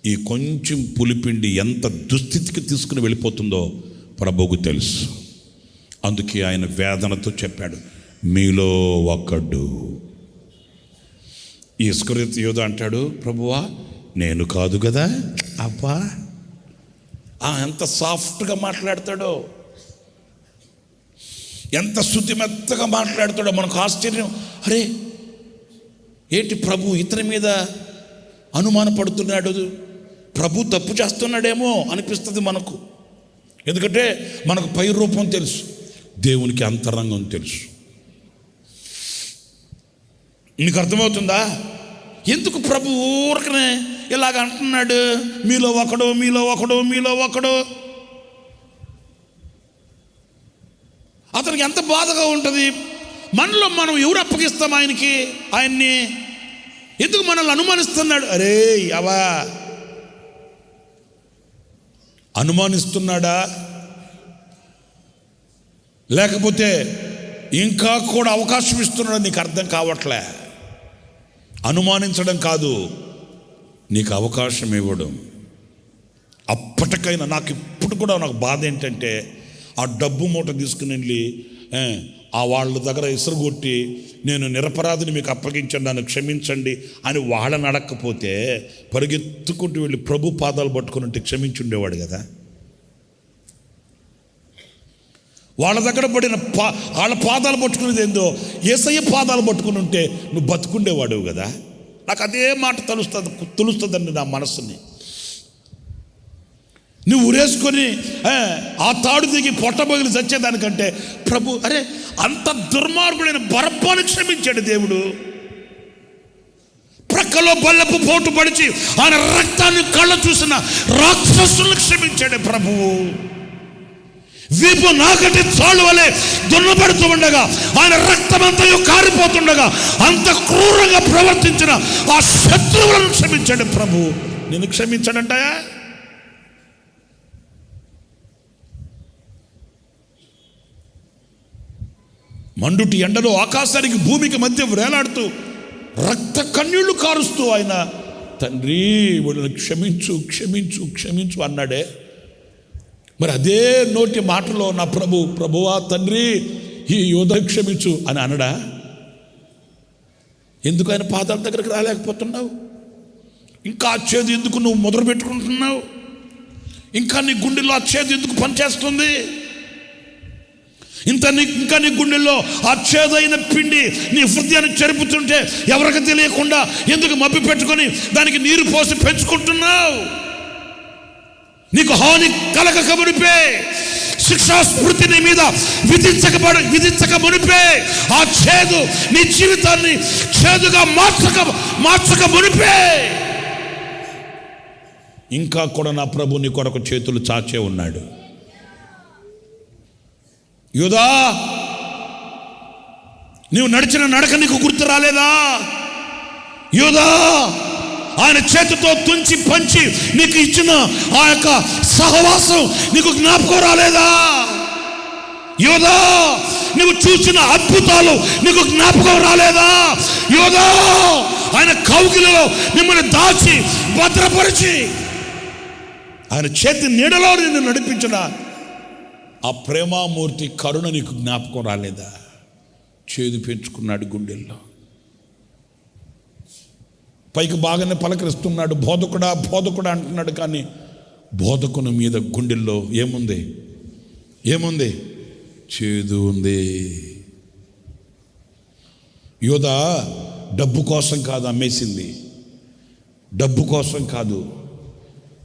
ఈ కొంచెం పులిపిండి ఎంత దుస్థితికి తీసుకుని వెళ్ళిపోతుందో ప్రభువుకు తెలుసు. అందుకే ఆయన వేదనతో చెప్పాడు, మీలో ఒకడు. ఈ ఇస్కరియోతు యూదా అంటాడు, ప్రభువా నేను కాదు కదా. అబ్బా, ఎంత సాఫ్ట్గా మాట్లాడతాడో, ఎంత శుతిమెత్తగా మాట్లాడతాడో. మనకు ఆశ్చర్యం, అరే ఏంటి ప్రభు ఇతని మీద అనుమానపడుతున్నాడు, ప్రభు తప్పు చేస్తున్నాడేమో అనిపిస్తుంది మనకు. ఎందుకంటే మనకు పై రూపం తెలుసు, దేవునికి అంతరంగం తెలుసు. నీకు అర్థమవుతుందా? ఎందుకు ప్రభు ఊరకనే ఇలాగ అంటున్నాడు? మీలో ఒకడు. అతనికి ఎంత బాధగా ఉంటుంది. మనలో మనం ఎవరు అప్పగిస్తాం ఆయన్ని? ఎందుకు మనల్ని అనుమానిస్తున్నాడు? అరే అవా అనుమానిస్తున్నాడా, లేకపోతే ఇంకా కూడా అవకాశం ఇస్తున్నాడా? నీకు అర్థం కావట్లే. అనుమానించడం కాదు, నీకు అవకాశం ఇవ్వడం. అప్పటికైనా నాకు ఇప్పుడు కూడా నాకు బాధ ఏంటంటే, ఆ డబ్బు మూట తీసుకుని వెళ్ళి ఆ వాళ్ళ దగ్గర ఇసురుగొట్టి, నేను నిరపరాధిని మీకు అప్పగించండి, నన్ను క్షమించండి అని వాళ్ళని అడగకపోతే పరిగెత్తుకుంటూ వెళ్ళి ప్రభు పాదాలు పట్టుకుని ఉంటే క్షమించుండేవాడు కదా. వాళ్ళ దగ్గర పడిన వాళ్ళ పాదాలు పట్టుకునేది ఏందో యేసయ్య పాదాలు పట్టుకుని ఉంటే నువ్వు బతుకుండేవాడు కదా. నాకు అదే మాట తెలుస్తుందండి నా మనసుని. నువ్వు ఉరేసుకొని ఆ తాడు దిగి పొట్టబగిలి చచ్చేదానికంటే ప్రభు అరే అంత దుర్మార్గుడైన బరబ్బాను క్షమించాడు దేవుడు. ప్రక్కలో బల్లపు పోటు పడిచి ఆయన రక్తాన్ని కళ్ళ చూసిన రాక్షసులను క్షమించాడు ప్రభువు. వీపు నాకటి చాలు వలె దున్నపడుతూ ఉండగా ఆయన రక్తమంతయు కారిపోతుండగా అంత క్రూరంగా ప్రవర్తించిన ఆ శత్రువులను క్షమించాడు ప్రభువు. నిన్ను క్షమించాడంటాయా? మండుటి ఎండలో ఆకాశానికి భూమికి మధ్య వేలాడుతూ రక్త కన్నీళ్లు కారుస్తూ ఆయన తండ్రి వీళ్ళని క్షమించు క్షమించు క్షమించు అన్నాడే. మరి అదే నోటి మాటలో నా ప్రభువా తండ్రి ఈ యోధ క్షమించు అని అనడా? ఎందుకు ఆయన పాదాల దగ్గరికి రాలేకపోతున్నావు? ఇంకా అచ్చేది ఎందుకు నువ్వు మొదలు పెట్టుకుంటున్నావు? ఇంకా నీ గుండెల్లో అచ్చేది ఎందుకు పనిచేస్తుంది? ఇంకా నీ గుండెల్లో అచ్చేదైన పిండి నీ హృదయాన్ని చెరుపుతుంటే ఎవరికి తెలియకుండా ఎందుకు మబ్బి పెట్టుకొని దానికి నీరు పోసి పెంచుకుంటున్నావు? నీకు హాని కలగక మునిపే, శిక్షా స్మృతి నీ మీద విధించక మునిపే ఆ చేదు నీ జీవితాన్ని చేదుగా మార్చక మునిపే ఇంకా కూడా నా ప్రభు నీ కొరకు చేతులు చాచే ఉన్నాడు. యూదా, నీవు నడిచిన నడక నీకు గుర్తు రాలేదా? యూదా, ఆయన చేతితో తుంచి పంచి నీకు ఇచ్చిన ఆ యొక్క సహవాసం నీకు జ్ఞాపకం రాలేదా? యూదా, నువ్వు చూసిన అద్భుతాలు నీకు జ్ఞాపకం రాలేదా? యూదా, ఆయన కౌగిలిలో మిమ్మల్ని దాచి భద్రపరిచి ఆయన చేతి నీడలో నిన్ను నడిపించిన ఆ ప్రేమామూర్తి కరుణ నీకు జ్ఞాపకం రాలేదా? చేదు పెంచుకున్నాడు గుండెల్లో. పైకి బాగానే పలకరిస్తున్నాడు, బోధకుడా బోధకుడా అంటున్నాడు. కానీ బోధకుని మీద గుండెల్లో ఏముంది? చేదు ఉంది. యోధా డబ్బు కోసం కాదు అమ్మేసింది, డబ్బు కోసం కాదు,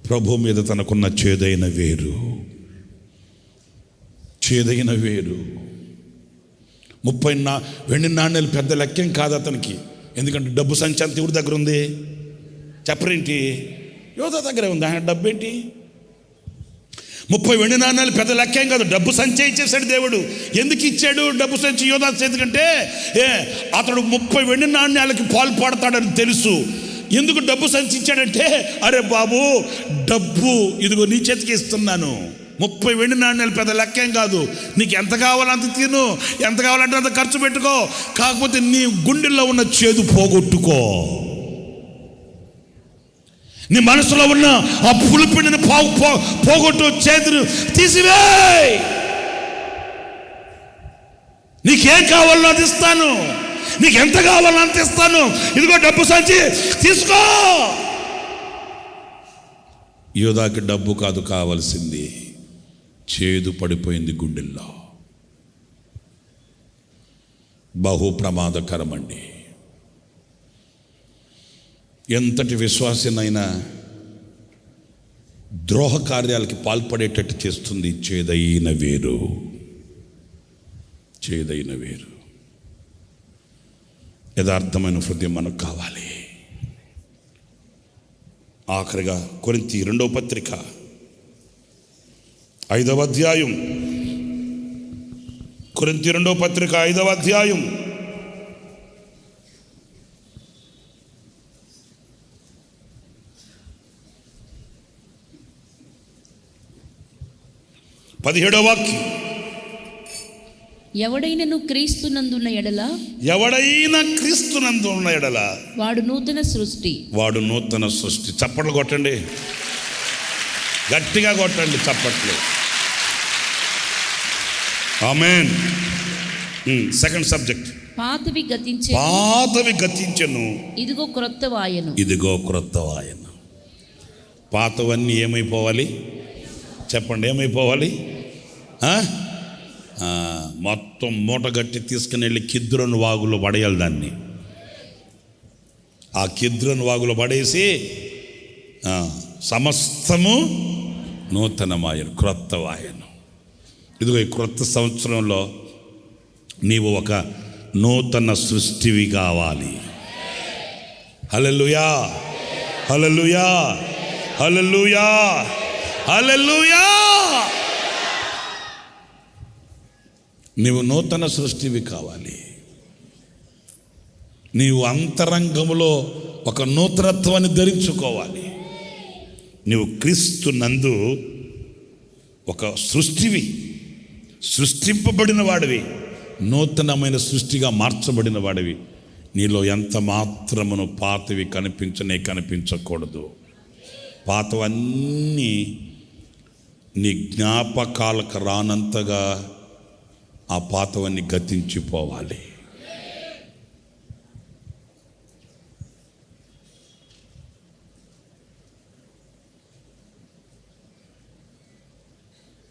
ప్రభు మీద తనకున్న చేదైన వేరు. 30 వెండి నాణ్యాలు పెద్ద లెక్కేం కాదు అతనికి. ఎందుకంటే డబ్బు సంచి అంత ఎవరి దగ్గర ఉంది చెప్పరేంటి? యోధా దగ్గరే ఉంది. ఆయన డబ్బు ఏంటి? 30 వెండి నాణ్యాలు పెద్ద లెక్కేం కాదు. డబ్బు సంచి ఇచ్చేసాడు దేవుడు. ఎందుకు ఇచ్చాడు డబ్బు సంచి యోధా? ఎందుకంటే అతడు 30 వెండి నాణ్యాలకి పాలు పాడతాడని తెలుసు. ఎందుకు డబ్బు సంచి ఇచ్చాడంటే, అరే బాబు డబ్బు ఇదిగో నీ చేతికి ఇస్తున్నాను. 30 వెండి నాణ్యాలు పెద్ద లెక్కేం కాదు. నీకు ఎంత కావాలంత తిను, ఎంత కావాలంటే అంత ఖర్చు పెట్టుకో. కాకపోతే నీ గుండెల్లో ఉన్న చేదు పోగొట్టుకో. నీ మనసులో ఉన్న ఆ పులిపిండిని పోగొట్టు, చేతులు తీసివే. నీకేం కావాలో అది ఇస్తాను, నీకు ఎంత కావాలో అంత ఇస్తాను. ఇదిగో డబ్బు సంచి తీసుకో. యోధాకి డబ్బు కాదు కావాల్సింది, చేదు పడిపోయింది గుండెల్లో. బహు ప్రమాదకరమండి. ఎంతటి విశ్వాసనైనా ద్రోహ కార్యాలకి పాల్పడేటట్టు చేస్తుంది చేదైన వేరు. యథార్థమైన హృదయం మనకు కావాలి. ఆఖరిగా కొరింథీ 2వ పత్రిక 5వ అధ్యాయం కొరింథీ 2వ పత్రిక 5వ అధ్యాయం 17వ వాక్యం. ఎవడైనను క్రీస్తునందున్న ఎడల ఎవడైనా క్రీస్తునందున్న ఎడల వాడు నూతన సృష్టి. వాడు నూతన సృష్టి. చప్పట్లు కొట్టండి, గట్టిగా కొట్టండి చప్పట్లు. ఆమేన్. Second subject. పాతవి గతించే పాతవి గతించెను, ఇదిగో క్రొత్త వాయను. ఇదిగో క్రొత్త వాయన. పాతవన్నీ ఏమైపోవాలి చెప్పండి, ఏమైపోవాలి? మొత్తం మూట గట్టి తీసుకుని వెళ్ళి కిద్రోను వాగులో పడేయాలి దాన్ని. ఆ కిద్రోను వాగులో పడేసి సమస్తము నూతనమాయను, క్రొత్త వాయను. ఇదిగో ఈ క్రొత్త సంవత్సరంలో నీవు ఒక నూతన సృష్టివి కావాలి. హల్లెలూయా, హల్లెలూయా, హల్లెలూయా, హల్లెలూయా. నీవు నూతన సృష్టివి కావాలి. నీవు అంతరంగములో ఒక నూతనత్వాన్ని ధరించుకోవాలి. నీవు క్రీస్తు నందు ఒక సృష్టివి, సృష్టింపబడిన వాడివి, నూతనమైన సృష్టిగా మార్చబడిన వాడివి. నీలో ఎంత మాత్రమును పాతవి కనిపించకూడదు. పాతవన్నీ నీ జ్ఞాపకాలకు రానంతగా ఆ పాతవన్నీ గతించిపోవాలి.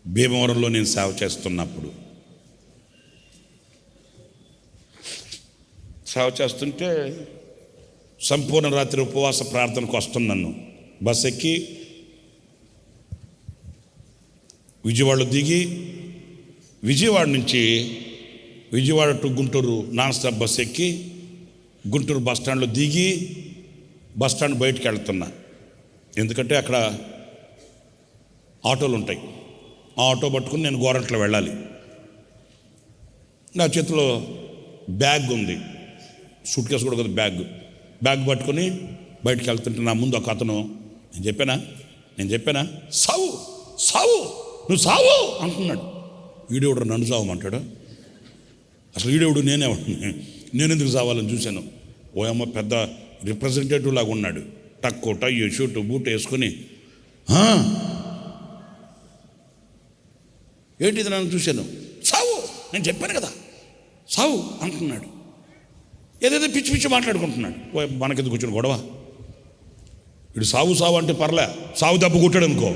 భీమవరంలో నేను సేవ చేస్తున్నప్పుడు, సేవ చేస్తుంటే సంపూర్ణ రాత్రి ఉపవాస ప్రార్థనకు వస్తున్నాను. బస్ ఎక్కి విజయవాడలో దిగి, విజయవాడ నుంచి Vijayawada to Guntur non stop bus ఎక్కి గుంటూరు బస్ స్టాండ్లో దిగి బస్ స్టాండ్ బయటికి వెళ్తున్నా. ఎందుకంటే అక్కడ ఆటోలు ఉంటాయి. ఆ ఆటో పట్టుకుని నేను గోరంట్లో వెళ్ళాలి. నా చేతిలో బ్యాగ్ ఉంది, సూట్ కేసు కూడా కదా, బ్యాగ్ పట్టుకొని బయటికి వెళ్తుంటే నా ముందు ఒక అతను, నేను చెప్పానా సావు సావు నువ్వు సావు అంటున్నాడు. వీడెవడు నన్ను సావమంటాడు? అసలు వీడెవడు, నేను ఎందుకు సావాలని చూశాను. ఓ అమ్మ పెద్ద రిప్రజెంటేటివ్ లాగా ఉన్నాడు. టక్కు టయ్యు షూటు బూట్ వేసుకొని ఏంటిది నన్ను చూశాను. సావు, నేను చెప్పాను కదా సావు అంటున్నాడు. ఏదైతే పిచ్చి పిచ్చి మాట్లాడుకుంటున్నాడు. మనకెందుకు కూర్చొని గొడవ? వీడు సావు సావు అంటే పర్లే, సావు దెబ్బ కొట్టాడు అనుకో,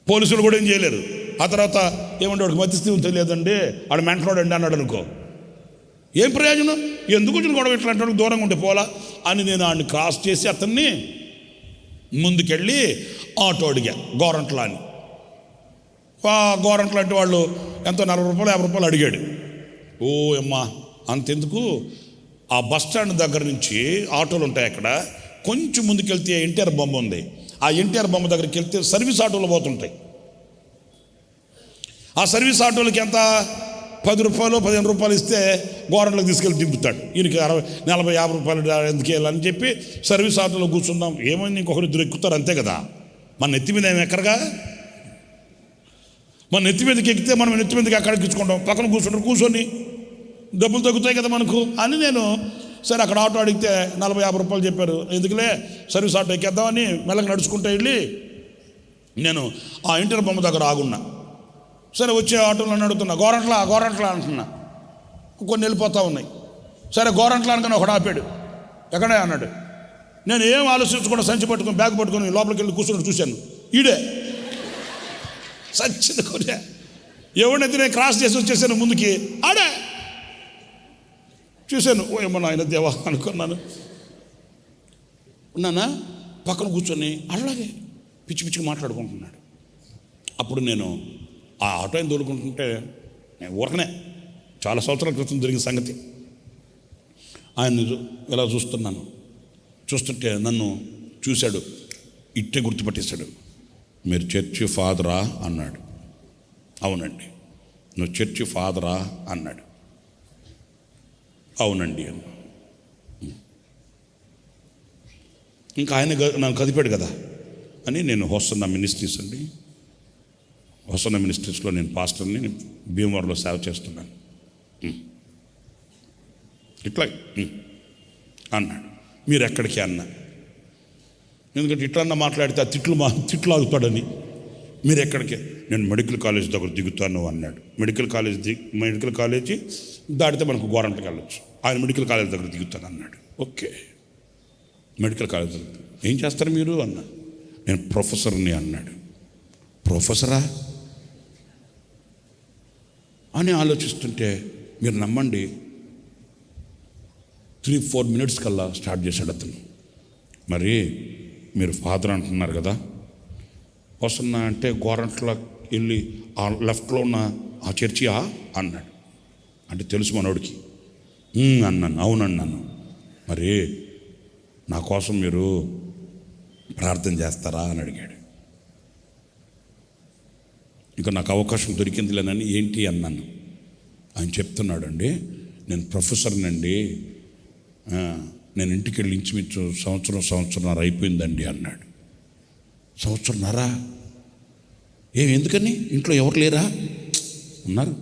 పోలీసులు కూడా ఏం చేయలేరు. ఆ తర్వాత ఏమంటే వాడికి మధ్యస్థితి తెలియదండి, వాడు మెంటలోడండి అన్నాడు అనుకో, ఏం ప్రయోజనం? ఎందుకు కూర్చొని గొడవ ఇట్లాంటి దూరంగా ఉంటే పోలా అని నేను వాడిని క్రాస్ చేసి అతన్ని ముందుకెళ్ళి ఆటో అడిగా, గోరంట్లా అని. గోరంట్లా అంటే వాళ్ళు ఎంతో 40 రూపాయలు 50 రూపాయలు అడిగాడు. ఓ అమ్మా అంతెందుకు, ఆ బస్ స్టాండ్ దగ్గర నుంచి ఆటోలు ఉంటాయి. అక్కడ కొంచెం ముందుకెళ్తే ఎన్టీఆర్ బొమ్మ ఉంది. ఆ ఎన్టీఆర్ బొమ్మ దగ్గరికి వెళ్తే సర్వీస్ ఆటోలు పోతుంటాయి. ఆ సర్వీస్ ఆటోలకి ఎంత, 10 రూపాయలు 15 రూపాయలు ఇస్తే గోరంట్లోకి తీసుకెళ్ళి దింపుతాడు. ఈయనకి 60, 40, 50 రూపాయలు ఎందుకు వెళ్ళాలని చెప్పి సర్వీస్ ఆటోలో కూర్చున్నాం. ఏమైంది, ఇంకొకరు ఇద్దరు ఎక్కుతారు అంతే కదా. మన నెత్తి మీద ఏమి ఎక్కడగా, మన నెత్తి మీదకి ఎక్కితే మనం నెత్తి మీదకి అక్కడికి ఇచ్చుకుంటాం. పక్కన కూర్చొని డబ్బులు తగ్గుతాయి కదా మనకు అని నేను సరే అక్కడ ఆటో అడిగితే 40, 50 రూపాయలు చెప్పారు. ఎందుకులే సర్వీస్ ఆటో ఎక్కేద్దామని మెల్లగా నడుచుకుంటూ వెళ్ళి నేను ఆ ఎన్టీఆర్ బొమ్మ దగ్గర ఆగున్నా. సరే వచ్చే ఆటోలో అడుగుతున్నా, గోరంట్లా అంటున్నా. కొన్ని వెళ్ళిపోతూ ఉన్నాయి. సరే గోరంట్లా అనుకుని ఒకడు ఆపాడు. ఎక్కడే అన్నాడు. నేను ఏం ఆలోచించకుండా సంచి పట్టుకుని బ్యాగ్ పట్టుకుని లోపలికి వెళ్ళి కూర్చొని చూశాను. ఈడే సచ్చింది కొనే. ఎవరినైతే నేను క్రాస్ చేసి వచ్చేసాను ముందుకి, ఆడే చూశాను. ఓ ఏమన్నా ఆయన దేవా అనుకున్నాను. ఉన్నానా పక్కన కూర్చొని అలాగే పిచ్చి పిచ్చిగా మాట్లాడుకుంటున్నాడు. అప్పుడు నేను ఆ ఆటో ఆయన దొరుకుంటుంటే, నేను ఊరకనే చాలా సంవత్సరాల క్రితం జరిగిన సంగతి. ఆయన ఇలా చూస్తుంటే నన్ను చూశాడు, ఇట్టే గుర్తుపట్టేశాడు. మీరు చర్చి ఫాదరా అన్నాడు. అవునండి. నువ్వు చర్చి ఫాదరా అన్నాడు. అవునండి అన్న. ఇంకా ఆయన నన్ను కదిపాడు కదా అని నేను హోసన్న మినిస్ట్రీస్ అండి, హోసన్న మినిస్ట్రీస్లో నేను పాస్టర్ని, భీమవరంలో సేవ చేస్తున్నాను. ఇట్లా అన్నాడు. మీరు ఎక్కడికి అన్నా, ఎందుకంటే ఇట్లన్నా మాట్లాడితే ఆ తిట్లు ఆగుతాడని. మీరు ఎక్కడికి? నేను మెడికల్ కాలేజ్ దగ్గర దిగుతాను అన్నాడు. మెడికల్ కాలేజీ దాటితే మనకు గోరంటకి వెళ్ళొచ్చు. ఆయన మెడికల్ కాలేజ్ దగ్గర దిగుతాను అన్నాడు. ఓకే, మెడికల్ కాలేజ్ దగ్గర ఏం చేస్తారు మీరు అన్నా. నేను ప్రొఫెసర్ని అన్నాడు. ప్రొఫెసరా అని ఆలోచిస్తుంటే మీరు నమ్మండి, 3-4 మినిట్స్ కల్లా స్టార్ట్ చేశాడు అతను. మరి మీరు ఫాదర్ అంటున్నారు కదా, వస్తున్నా అంటే గోరంట్ల వెళ్ళి ఆ లెఫ్ట్లో ఉన్న ఆ చర్చియా అన్నాడు. అంటే తెలుసు మనోడికి. అన్నాను. అవునన్నాను. మరి నా కోసం మీరు ప్రార్థన చేస్తారా అని అడిగాడు. ఇంకా నాకు అవకాశం దొరికిందిలేనని ఏంటి అన్నాను. ఆయన చెప్తున్నాడండి, నేను ప్రొఫెసర్నండి, నేను ఇంటికి వెళ్ళి ఇంచుమించు సంవత్సరంన్నర అయిపోయిందండి అన్నాడు. సంవత్సరంన్నర? ఎందుకని? ఇంట్లో ఎవరు లేరా? ఉన్నారు,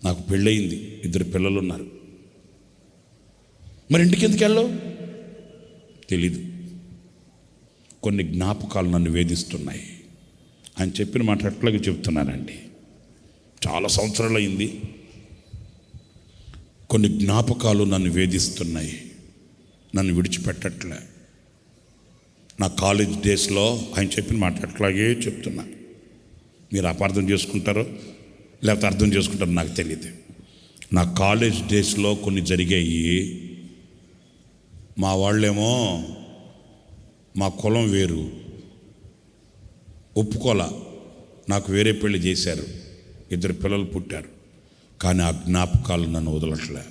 నాకు పెళ్ళయింది, 2 పిల్లలు ఉన్నారు. మరి ఇంటికి ఎందుకు వెళ్ళావు? తెలీదు. కొన్ని జ్ఞాపకాలు నన్ను వేధిస్తున్నాయి. ఆయన చెప్పిన మాట అట్లాగే చెప్తున్నానండి. చాలా సంవత్సరాలు అయింది. కొన్ని జ్ఞాపకాలు నన్ను వేధిస్తున్నాయి, నన్ను విడిచిపెట్టట్లే. నా కాలేజ్ డేస్లో ఆయన చెప్పిన మాట అట్లాగే చెప్తున్నా. మీరు అపార్థం చేసుకుంటారో లేకపోతే అర్థం చేసుకుంటారో నాకు తెలియదు. నా కాలేజ్ డేస్లో కొన్ని జరిగాయి. మా వాళ్ళేమో మా కులం వేరు, ఒప్పుకోలా, నాకు వేరే పెళ్లి చేశారు, 2 పిల్లలు పుట్టారు. కానీ ఆ జ్ఞాపకాలు నన్ను వదలట్లే.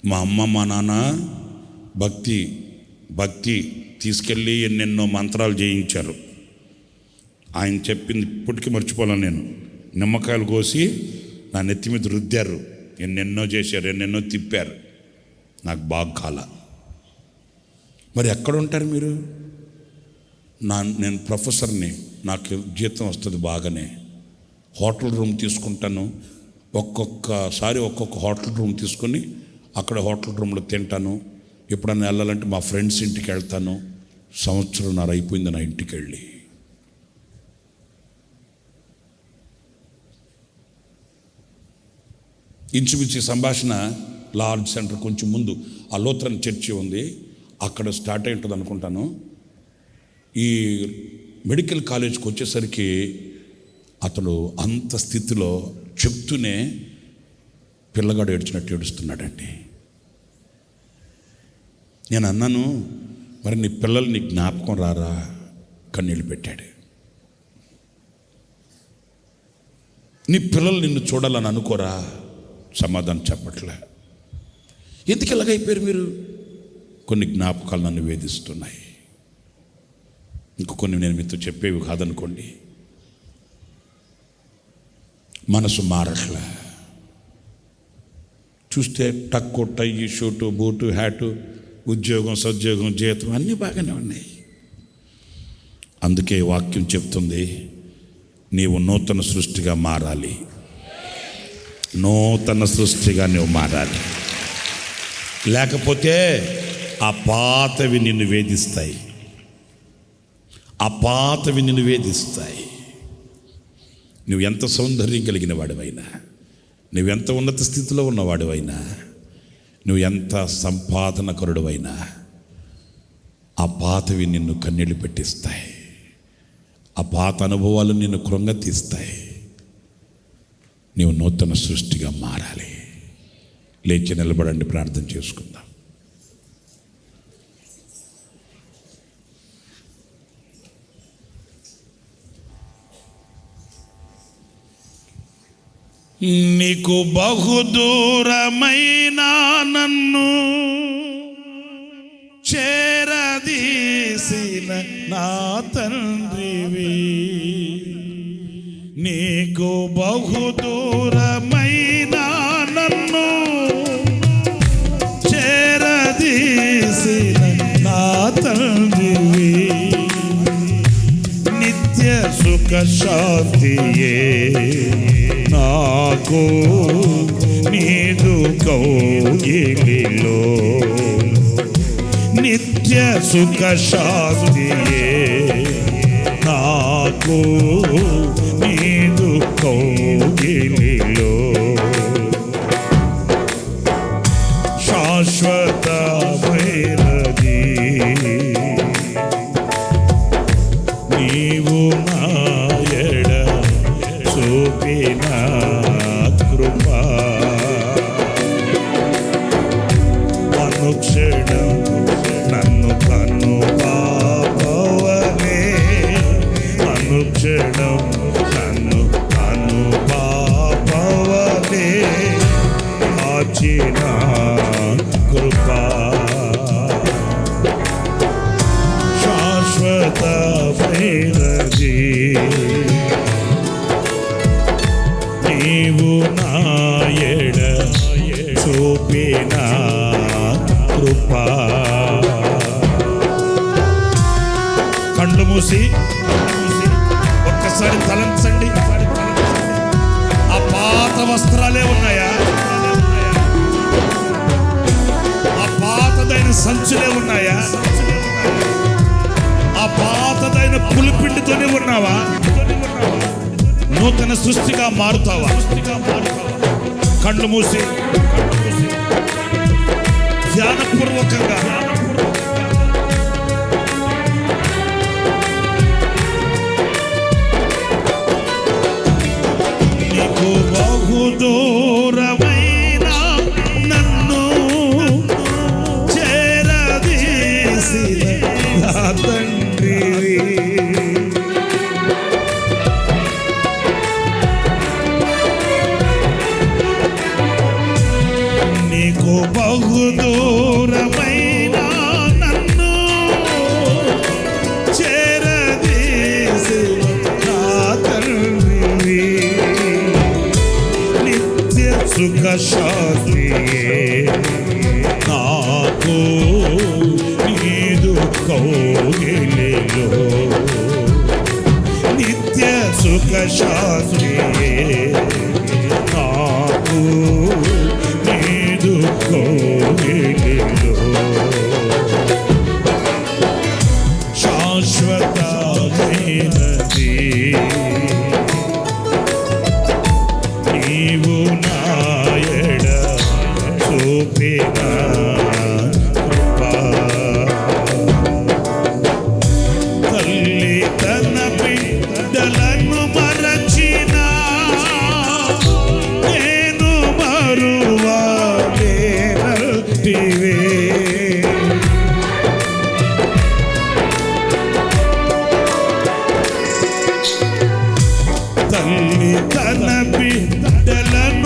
మా అమ్మ మా నాన్న భక్తి తీసుకెళ్ళి ఎన్నెన్నో మంత్రాలు చేయించారు. ఆయన చెప్పింది ఇప్పటికీ మర్చిపోలేను నేను. నిమ్మకాయలు కోసి నా నెత్తి మీద రుద్దారు, ఎన్నెన్నో చేశారు, ఎన్నెన్నో తిప్పారు. నాకు బాగా కాల. మరి ఎక్కడ ఉంటారు మీరు? నేను ప్రొఫెసర్ని, నాకు జీతం వస్తుంది బాగానే. హోటల్ రూమ్ తీసుకుంటాను, ఒక్కొక్కసారి ఒక్కొక్క హోటల్ రూమ్ తీసుకొని అక్కడ హోటల్ రూమ్లో తింటాను. ఎప్పుడన్నా వెళ్ళాలంటే మా ఫ్రెండ్స్ ఇంటికి వెళ్తాను. సంవత్సరంన్నర అయిపోయింది నా ఇంటికి వెళ్ళి. ఇంచుమించు సంభాషణ లార్జ్ సెంటర్ కొంచెం ముందు ఆ లూథరన్ చర్చి ఉంది, అక్కడ స్టార్ట్ అయి ఉంటుంది అనుకుంటాను. ఈ మెడికల్ కాలేజ్కి వచ్చేసరికి అతడు అంత స్థితిలో చెప్తూనే పిల్లగాడు ఏడ్చినట్టు ఏడుస్తున్నాడండి. నేను అన్నాను, మరి నీ పిల్లలు నీ జ్ఞాపకం రారా? కన్నీళ్ళు పెట్టాడు. నీ పిల్లలు నిన్ను చూడాలని అనుకోరా? సమాధానం చెప్పట్లే. ఎందుకు ఎలాగైపోయారు మీరు? కొన్ని జ్ఞాపకాలు నన్ను వేధిస్తున్నాయి. ఇంకొన్ని నేను మీతో చెప్పేవి కాదనుకోండి. మనసు మారట్లే. చూస్తే టక్కు, టై, షూటు, బూటు, హ్యాటు, ఉద్యోగం, సద్యోగం, జీతం అన్నీ బాగానే ఉన్నాయి. అందుకే వాక్యం చెప్తుంది, నీవు నూతన సృష్టిగా మారాలి. నూతన సృష్టిగా నువ్వు మారాలి. లేకపోతే ఆ పాతవి నిన్ను వేధిస్తాయి. ఆ పాతవి నిన్ను వేధిస్తాయి. నువ్వు ఎంత సౌందర్యం కలిగిన వాడివైనా, నువ్వెంత ఉన్నత స్థితిలో ఉన్నవాడివైనా, నువ్వు ఎంత సంపాదనకరుడువైనా, ఆ పాతవి నిన్ను కన్నీళ్ళు పెట్టిస్తాయి. ఆ పాత అనుభవాలు నిన్ను కృంగతీస్తాయి. నీవు నూతన సృష్టిగా మారాలి. లేచి నిలబడండి, ప్రార్థన చేసుకుందాం. నీకు బహుదూరమైన నన్ను చేరదీసిన నా తండ్రివి, నీకు బహుదూరమైన నన్ను చేరదీసిన నా తండ్రివి, నిత్య సుఖ శాంతియే నాకు నీదు కౌగిలిలో, నిత్య సుఖ శాంతియే నాకు నీదు కౌగిలిలో, శాశ్వతమైనది నీవు నా ఎడ చూపిన కృపా, అనుక్షణం నన్ను కన్ను పాపవనే, అనుక్షణం నన్ను కన్ను పాపవనే ఆచిన కృపా, శాశ్వతమైనది నీవు నా ఎడ చూపిన కృపా. కళ్ళు మూసి ఒక్కసారి తలంచండి. ఆ పాత వస్త్రాలే ఉన్నాయా? ఆ పాతదైన సంచులే ఉన్నాయా? ఆ పాతదైన పులిపిండితోనే ఉన్నావా? నూతన సృష్టిగా మారుతావా? కళ్ళు మూసి ధ్యానపూర్వకంగా నీకు బహుదూరమైన నన్ను చేరదీసిన నా తండ్రివి, నీకు బహుదూరమైన నన్ను చేరదీసిన నా తండ్రివి, నిత్య సుఖ శాంతియే నాకు నీదు కౌగిలిలో, నిత్య సుఖ శాంతియే నాకు నీదు కౌగిలిలో, శాశ్వతమైనది నీవు నా ఎడ చూపిన కృపా. తల్లి తన బిడ్డలను మరచిన నేను మరువలేనట్టివే, తల్లి తన బిడ్డలను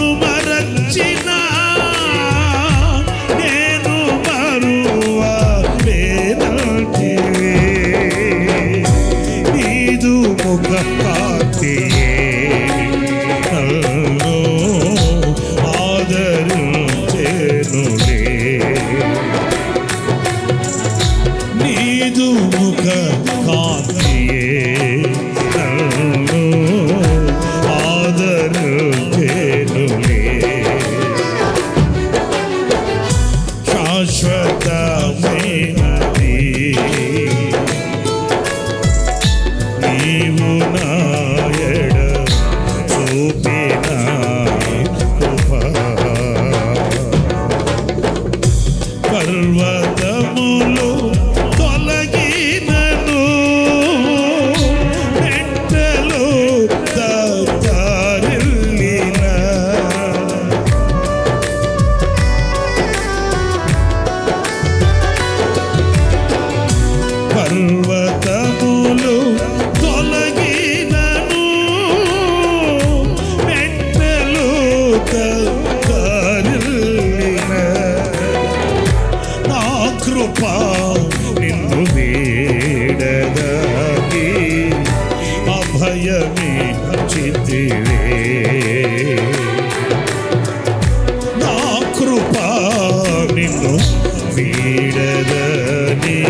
వీడదని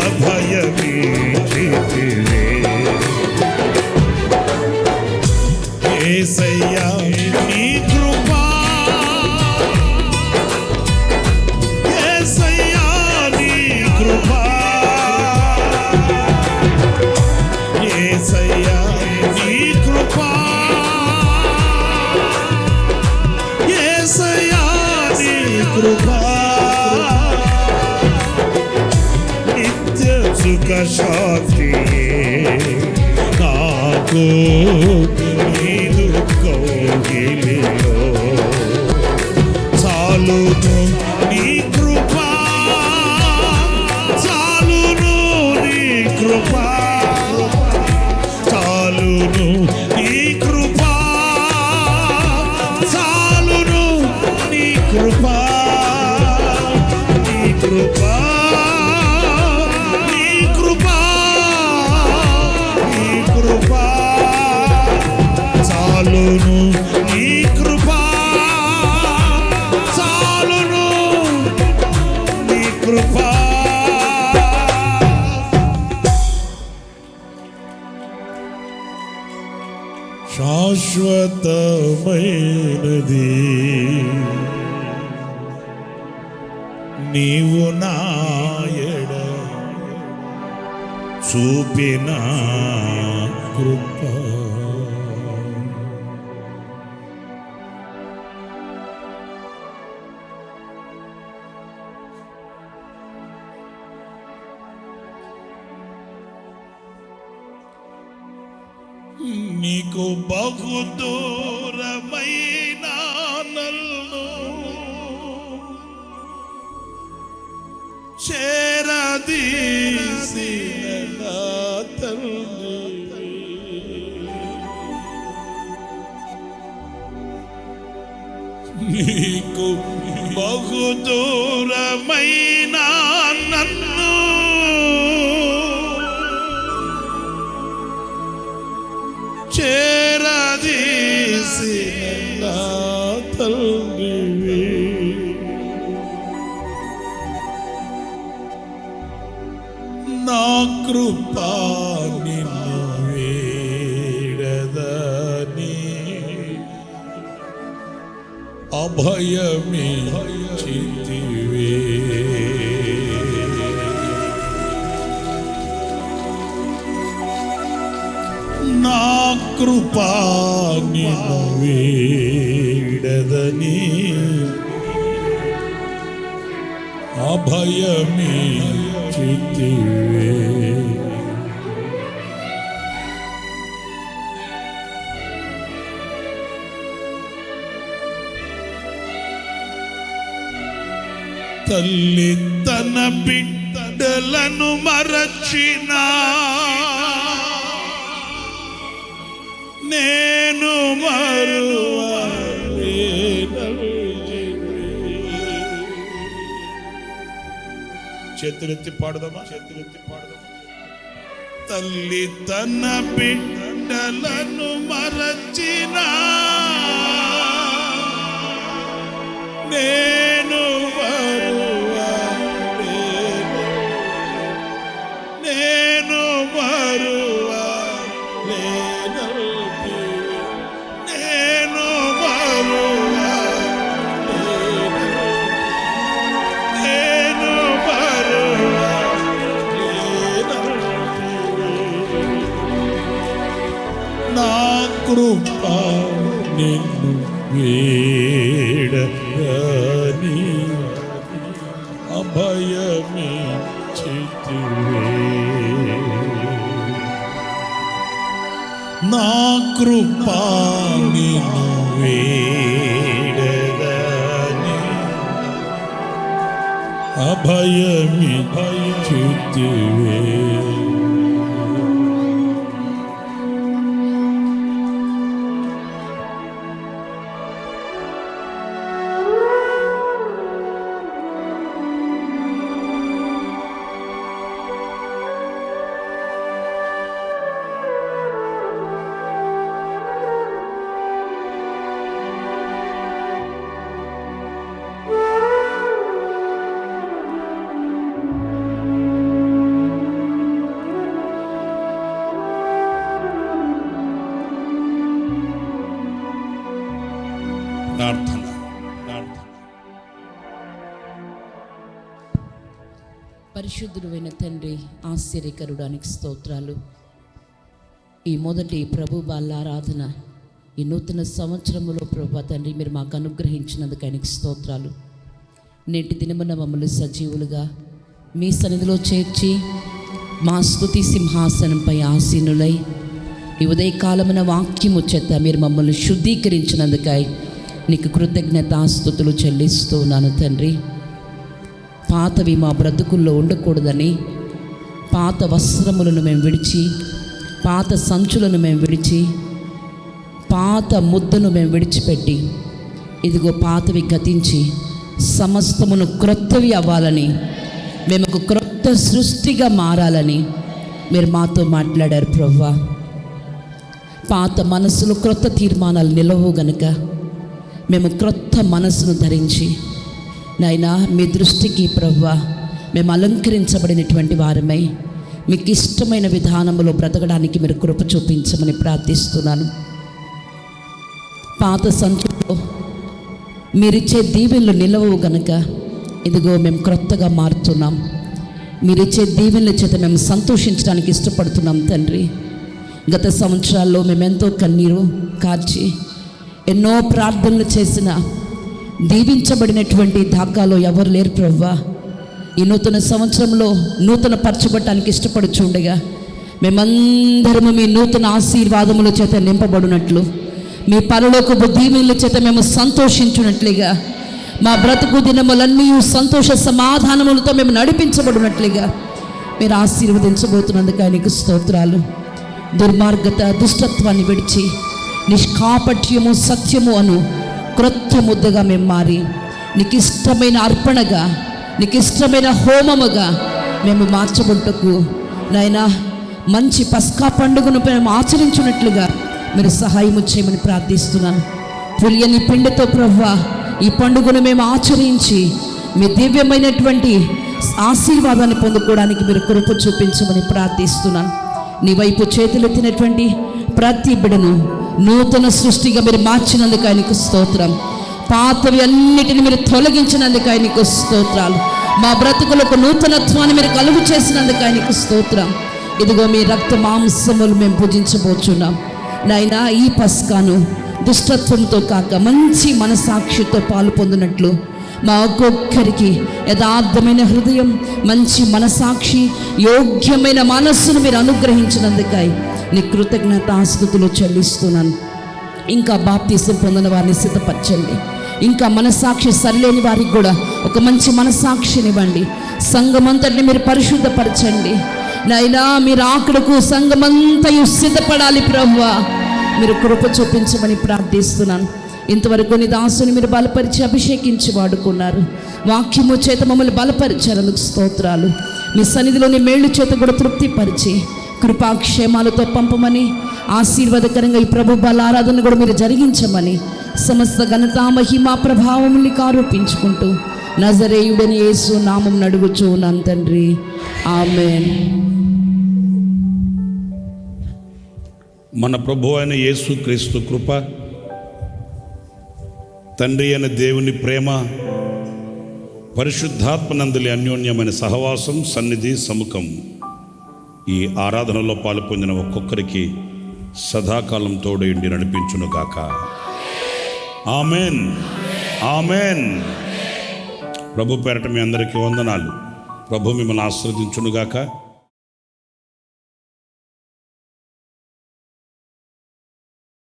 అభయమిచ్చితివే. యేసయ్యా నీ కృపా, యేసయ్యా నీ కృపా, యేసయ్యా నీ కృపా, యేసయ్యా నీ కృపా, నిత్య సుఖ శాంతియే నాకు నీదు కౌగిలిలో చాలును నీ కృపా, చాలును నీ కృపా, చాలును నీ కృపా, చాలును నీ కృపా, నీ కృపా, నీ కృపా, నీ కృపా, చాలును నీ కృపా, చాలును నీ కృపా. శాశ్వతమైనది నీవు నాయడ చూపిన కృప. నీకు బహు దూరమైన నన్ను చేరదీసిన నా తండ్రి, నీకు బహు దూరమైన నన్ను చేరదీసిన నా తండ్రివి. నా కృపా నిన్ను వీడదని అభయమిచ్చితివే. నా కృపా నిన్ను వీడదని అభయమిచ్చితివే. తల్లి తన బిడ్డలను మరచినా నేను చేతులెత్తి పాడదామా, చేతులెత్తి పాడదామా. తల్లి తన బిడ్డలను మరచినా నేను మరువలేను, నేను మరువలేను, నేను మరువలేను, నేను మరువలేను. నా కృప నిన్ను వీడని అభయమిచ్చితివే. నా కృప నిన్ను వీడని అభయమిచ్చితివే. ప్రార్థన. పరిశుద్ధుడైన తండ్రి, ఆశ్చర్యకరుడానికి స్తోత్రాలు. ఈ మొదటి ప్రభు బాలారాధన ఈ నూతన సంవత్సరములో ప్రభు తండ్రి మీరు మాకు అనుగ్రహించినందుకు ఆయనకి స్తోత్రాలు. నేటి దినమున మమ్మల్ని సజీవులుగా మీ సన్నిధిలో చేర్చి మా స్తుతి సింహాసనంపై ఆసీనులై ఈ ఉదయకాలమున వాక్యము చేత మీరు మమ్మల్ని శుద్ధీకరించినందుకై నీకు కృతజ్ఞతాస్తుతులు చెల్లిస్తూ ఉన్నాను తండ్రి. పాతవి మా బ్రతుకుల్లో ఉండకూడదని పాత వస్త్రములను మేము విడిచి, పాత సంచులను మేము విడిచి, పాత ముద్దను మేము విడిచిపెట్టి ఇదిగో పాతవి గతించి సమస్తమును క్రొత్తవి అవ్వాలని, మేము ఒక క్రొత్త సృష్టిగా మారాలని మీరు మాతో మాట్లాడారు ప్రభువా. పాత మనసులో క్రొత్త తీర్మానాలు నిలవు గనుక మేము క్రొత్త మనసును ధరించి నాయనా మీ దృష్టికి ప్రభువా మేము అలంకరించబడినటువంటి వారమై మీకు ఇష్టమైన విధానంలో బ్రతకడానికి మీరు కృప చూపించమని ప్రార్థిస్తున్నాను. పాత సంచులో మీరిచ్చే దీవెనలు నిలవవు గనుక ఇదిగో మేము క్రొత్తగా మారుతున్నాం. మీరిచ్చే దీవెనల చేత మేము సంతోషించడానికి ఇష్టపడుతున్నాం తండ్రి. గత సంవత్సరాల్లో మేమెంతో కన్నీరు కార్చి ఎన్నో ప్రార్థనలు చేసిన దీవించబడినటువంటి దాఖాలో ఎవరు లేరు ప్రభువా. ఈ నూతన సంవత్సరంలో నూతన పరచబడటానికి ఇష్టపడుచుండగా మేమందరము మీ నూతన ఆశీర్వాదముల చేత నింపబడినట్లు, మీ పరలోకపు దీవెనల చేత మేము సంతోషించున్నట్లుగా, మా బ్రతుకు దినములన్నీ సంతోష సమాధానములతో మేము నడిపించబడినట్లుగా మీరు ఆశీర్వదించబోతున్నందుకు ఆయనకు స్తోత్రాలు. దుర్మార్గత దుష్టత్వాన్ని విడిచి నిష్కాపట్యము సత్యము అను క్రొత్త ముద్దగా మేము మారి నీకు ఇష్టమైన అర్పణగా, నీకు ఇష్టమైన హోమముగా మేము మార్చబుటకు నాయనా మంచి పస్కా పండుగను మేము ఆచరించున్నట్లుగా మీరు సహాయము చేయమని ప్రార్థిస్తున్నాను. పులియని పిండితో ప్రభువా ఈ పండుగను మేము ఆచరించి మీ దివ్యమైనటువంటి ఆశీర్వాదాన్ని పొందుకోవడానికి మీరు కృప చూపించమని ప్రార్థిస్తున్నాను. నీ వైపు చేతులెత్తినటువంటి ప్రతి బిడను నూతన సృష్టిగా మీరు మార్చినందుకు ఆయనకు స్తోత్రం. పాతవి అన్నిటిని మీరు తొలగించినందుకు ఆయనకు స్తోత్రాలు. మా బ్రతుకులకు నూతనత్వాన్ని మీరు కలుగు చేసినందుకు ఆయనకు స్తోత్రం. ఇదిగో మీ రక్త మాంసములు మేము పూజించబోచున్నాం నాయనా. ఈ పస్కాను దుష్టత్వంతో కాక మంచి మనసాక్షితో పాలు పొందినట్లు మా ఒక్కొక్కరికి యథార్థమైన హృదయం, మంచి మనసాక్షి, యోగ్యమైన మనస్సును మీరు అనుగ్రహించినందుకై నీ కృతజ్ఞతాస్తుతులు చెల్లిస్తున్నాను. ఇంకా బాప్తీసం పొందిన వారిని సిద్ధపరచండి. ఇంకా మనసాక్షి సరిలేని వారికి కూడా ఒక మంచి మనసాక్షినివ్వండి. సంఘమంతటిని మీరు పరిశుద్ధపరచండి నాయనా. మీరు ఆకడకు సంఘమంతయు సిద్ధపడాలి ప్రభువా. మీరు కృప చూపించమని ప్రార్థిస్తున్నాను. ఇంతవరకు నీ దాసుని మీరు బలపరిచి అభిషేకించి వాడుకున్నారు. వాక్యము చేత మమ్మల్ని బలపరిచారు, అందుకు స్తోత్రాలు. మీ సన్నిధిలోని మేళ్ళు చేత కూడా తృప్తిపరిచి కృపాక్షేమాలతో పంపమని, ఆశీర్వాదకరంగా ఈ ప్రభు బలారాధన కూడా మీరు జరిగించమని సమస్త ఘనత మహిమ ప్రభావముల్ని ఆరోపించుకుంటూ నజరేయుడని యేసు నామం అడుగుచూ ఉన్నాను తండ్రి, ఆమేన్. మన ప్రభు అయిన యేసు క్రీస్తు కృప, తండ్రి అయిన దేవుని ప్రేమ, పరిశుద్ధాత్మనందులి అన్యోన్యమైన సహవాసం, సన్నిధి, సముఖం ఈ ఆరాధనలో పాల్పొందిన ఒక్కొక్కరికి సదాకాలం తోడయుండి నడిపించునుగాక. Amen, amen. ప్రభు పేరట మీ అందరికీ వందనాలు. ప్రభు మిమ్మల్ని ఆశీర్వదించునుగాక.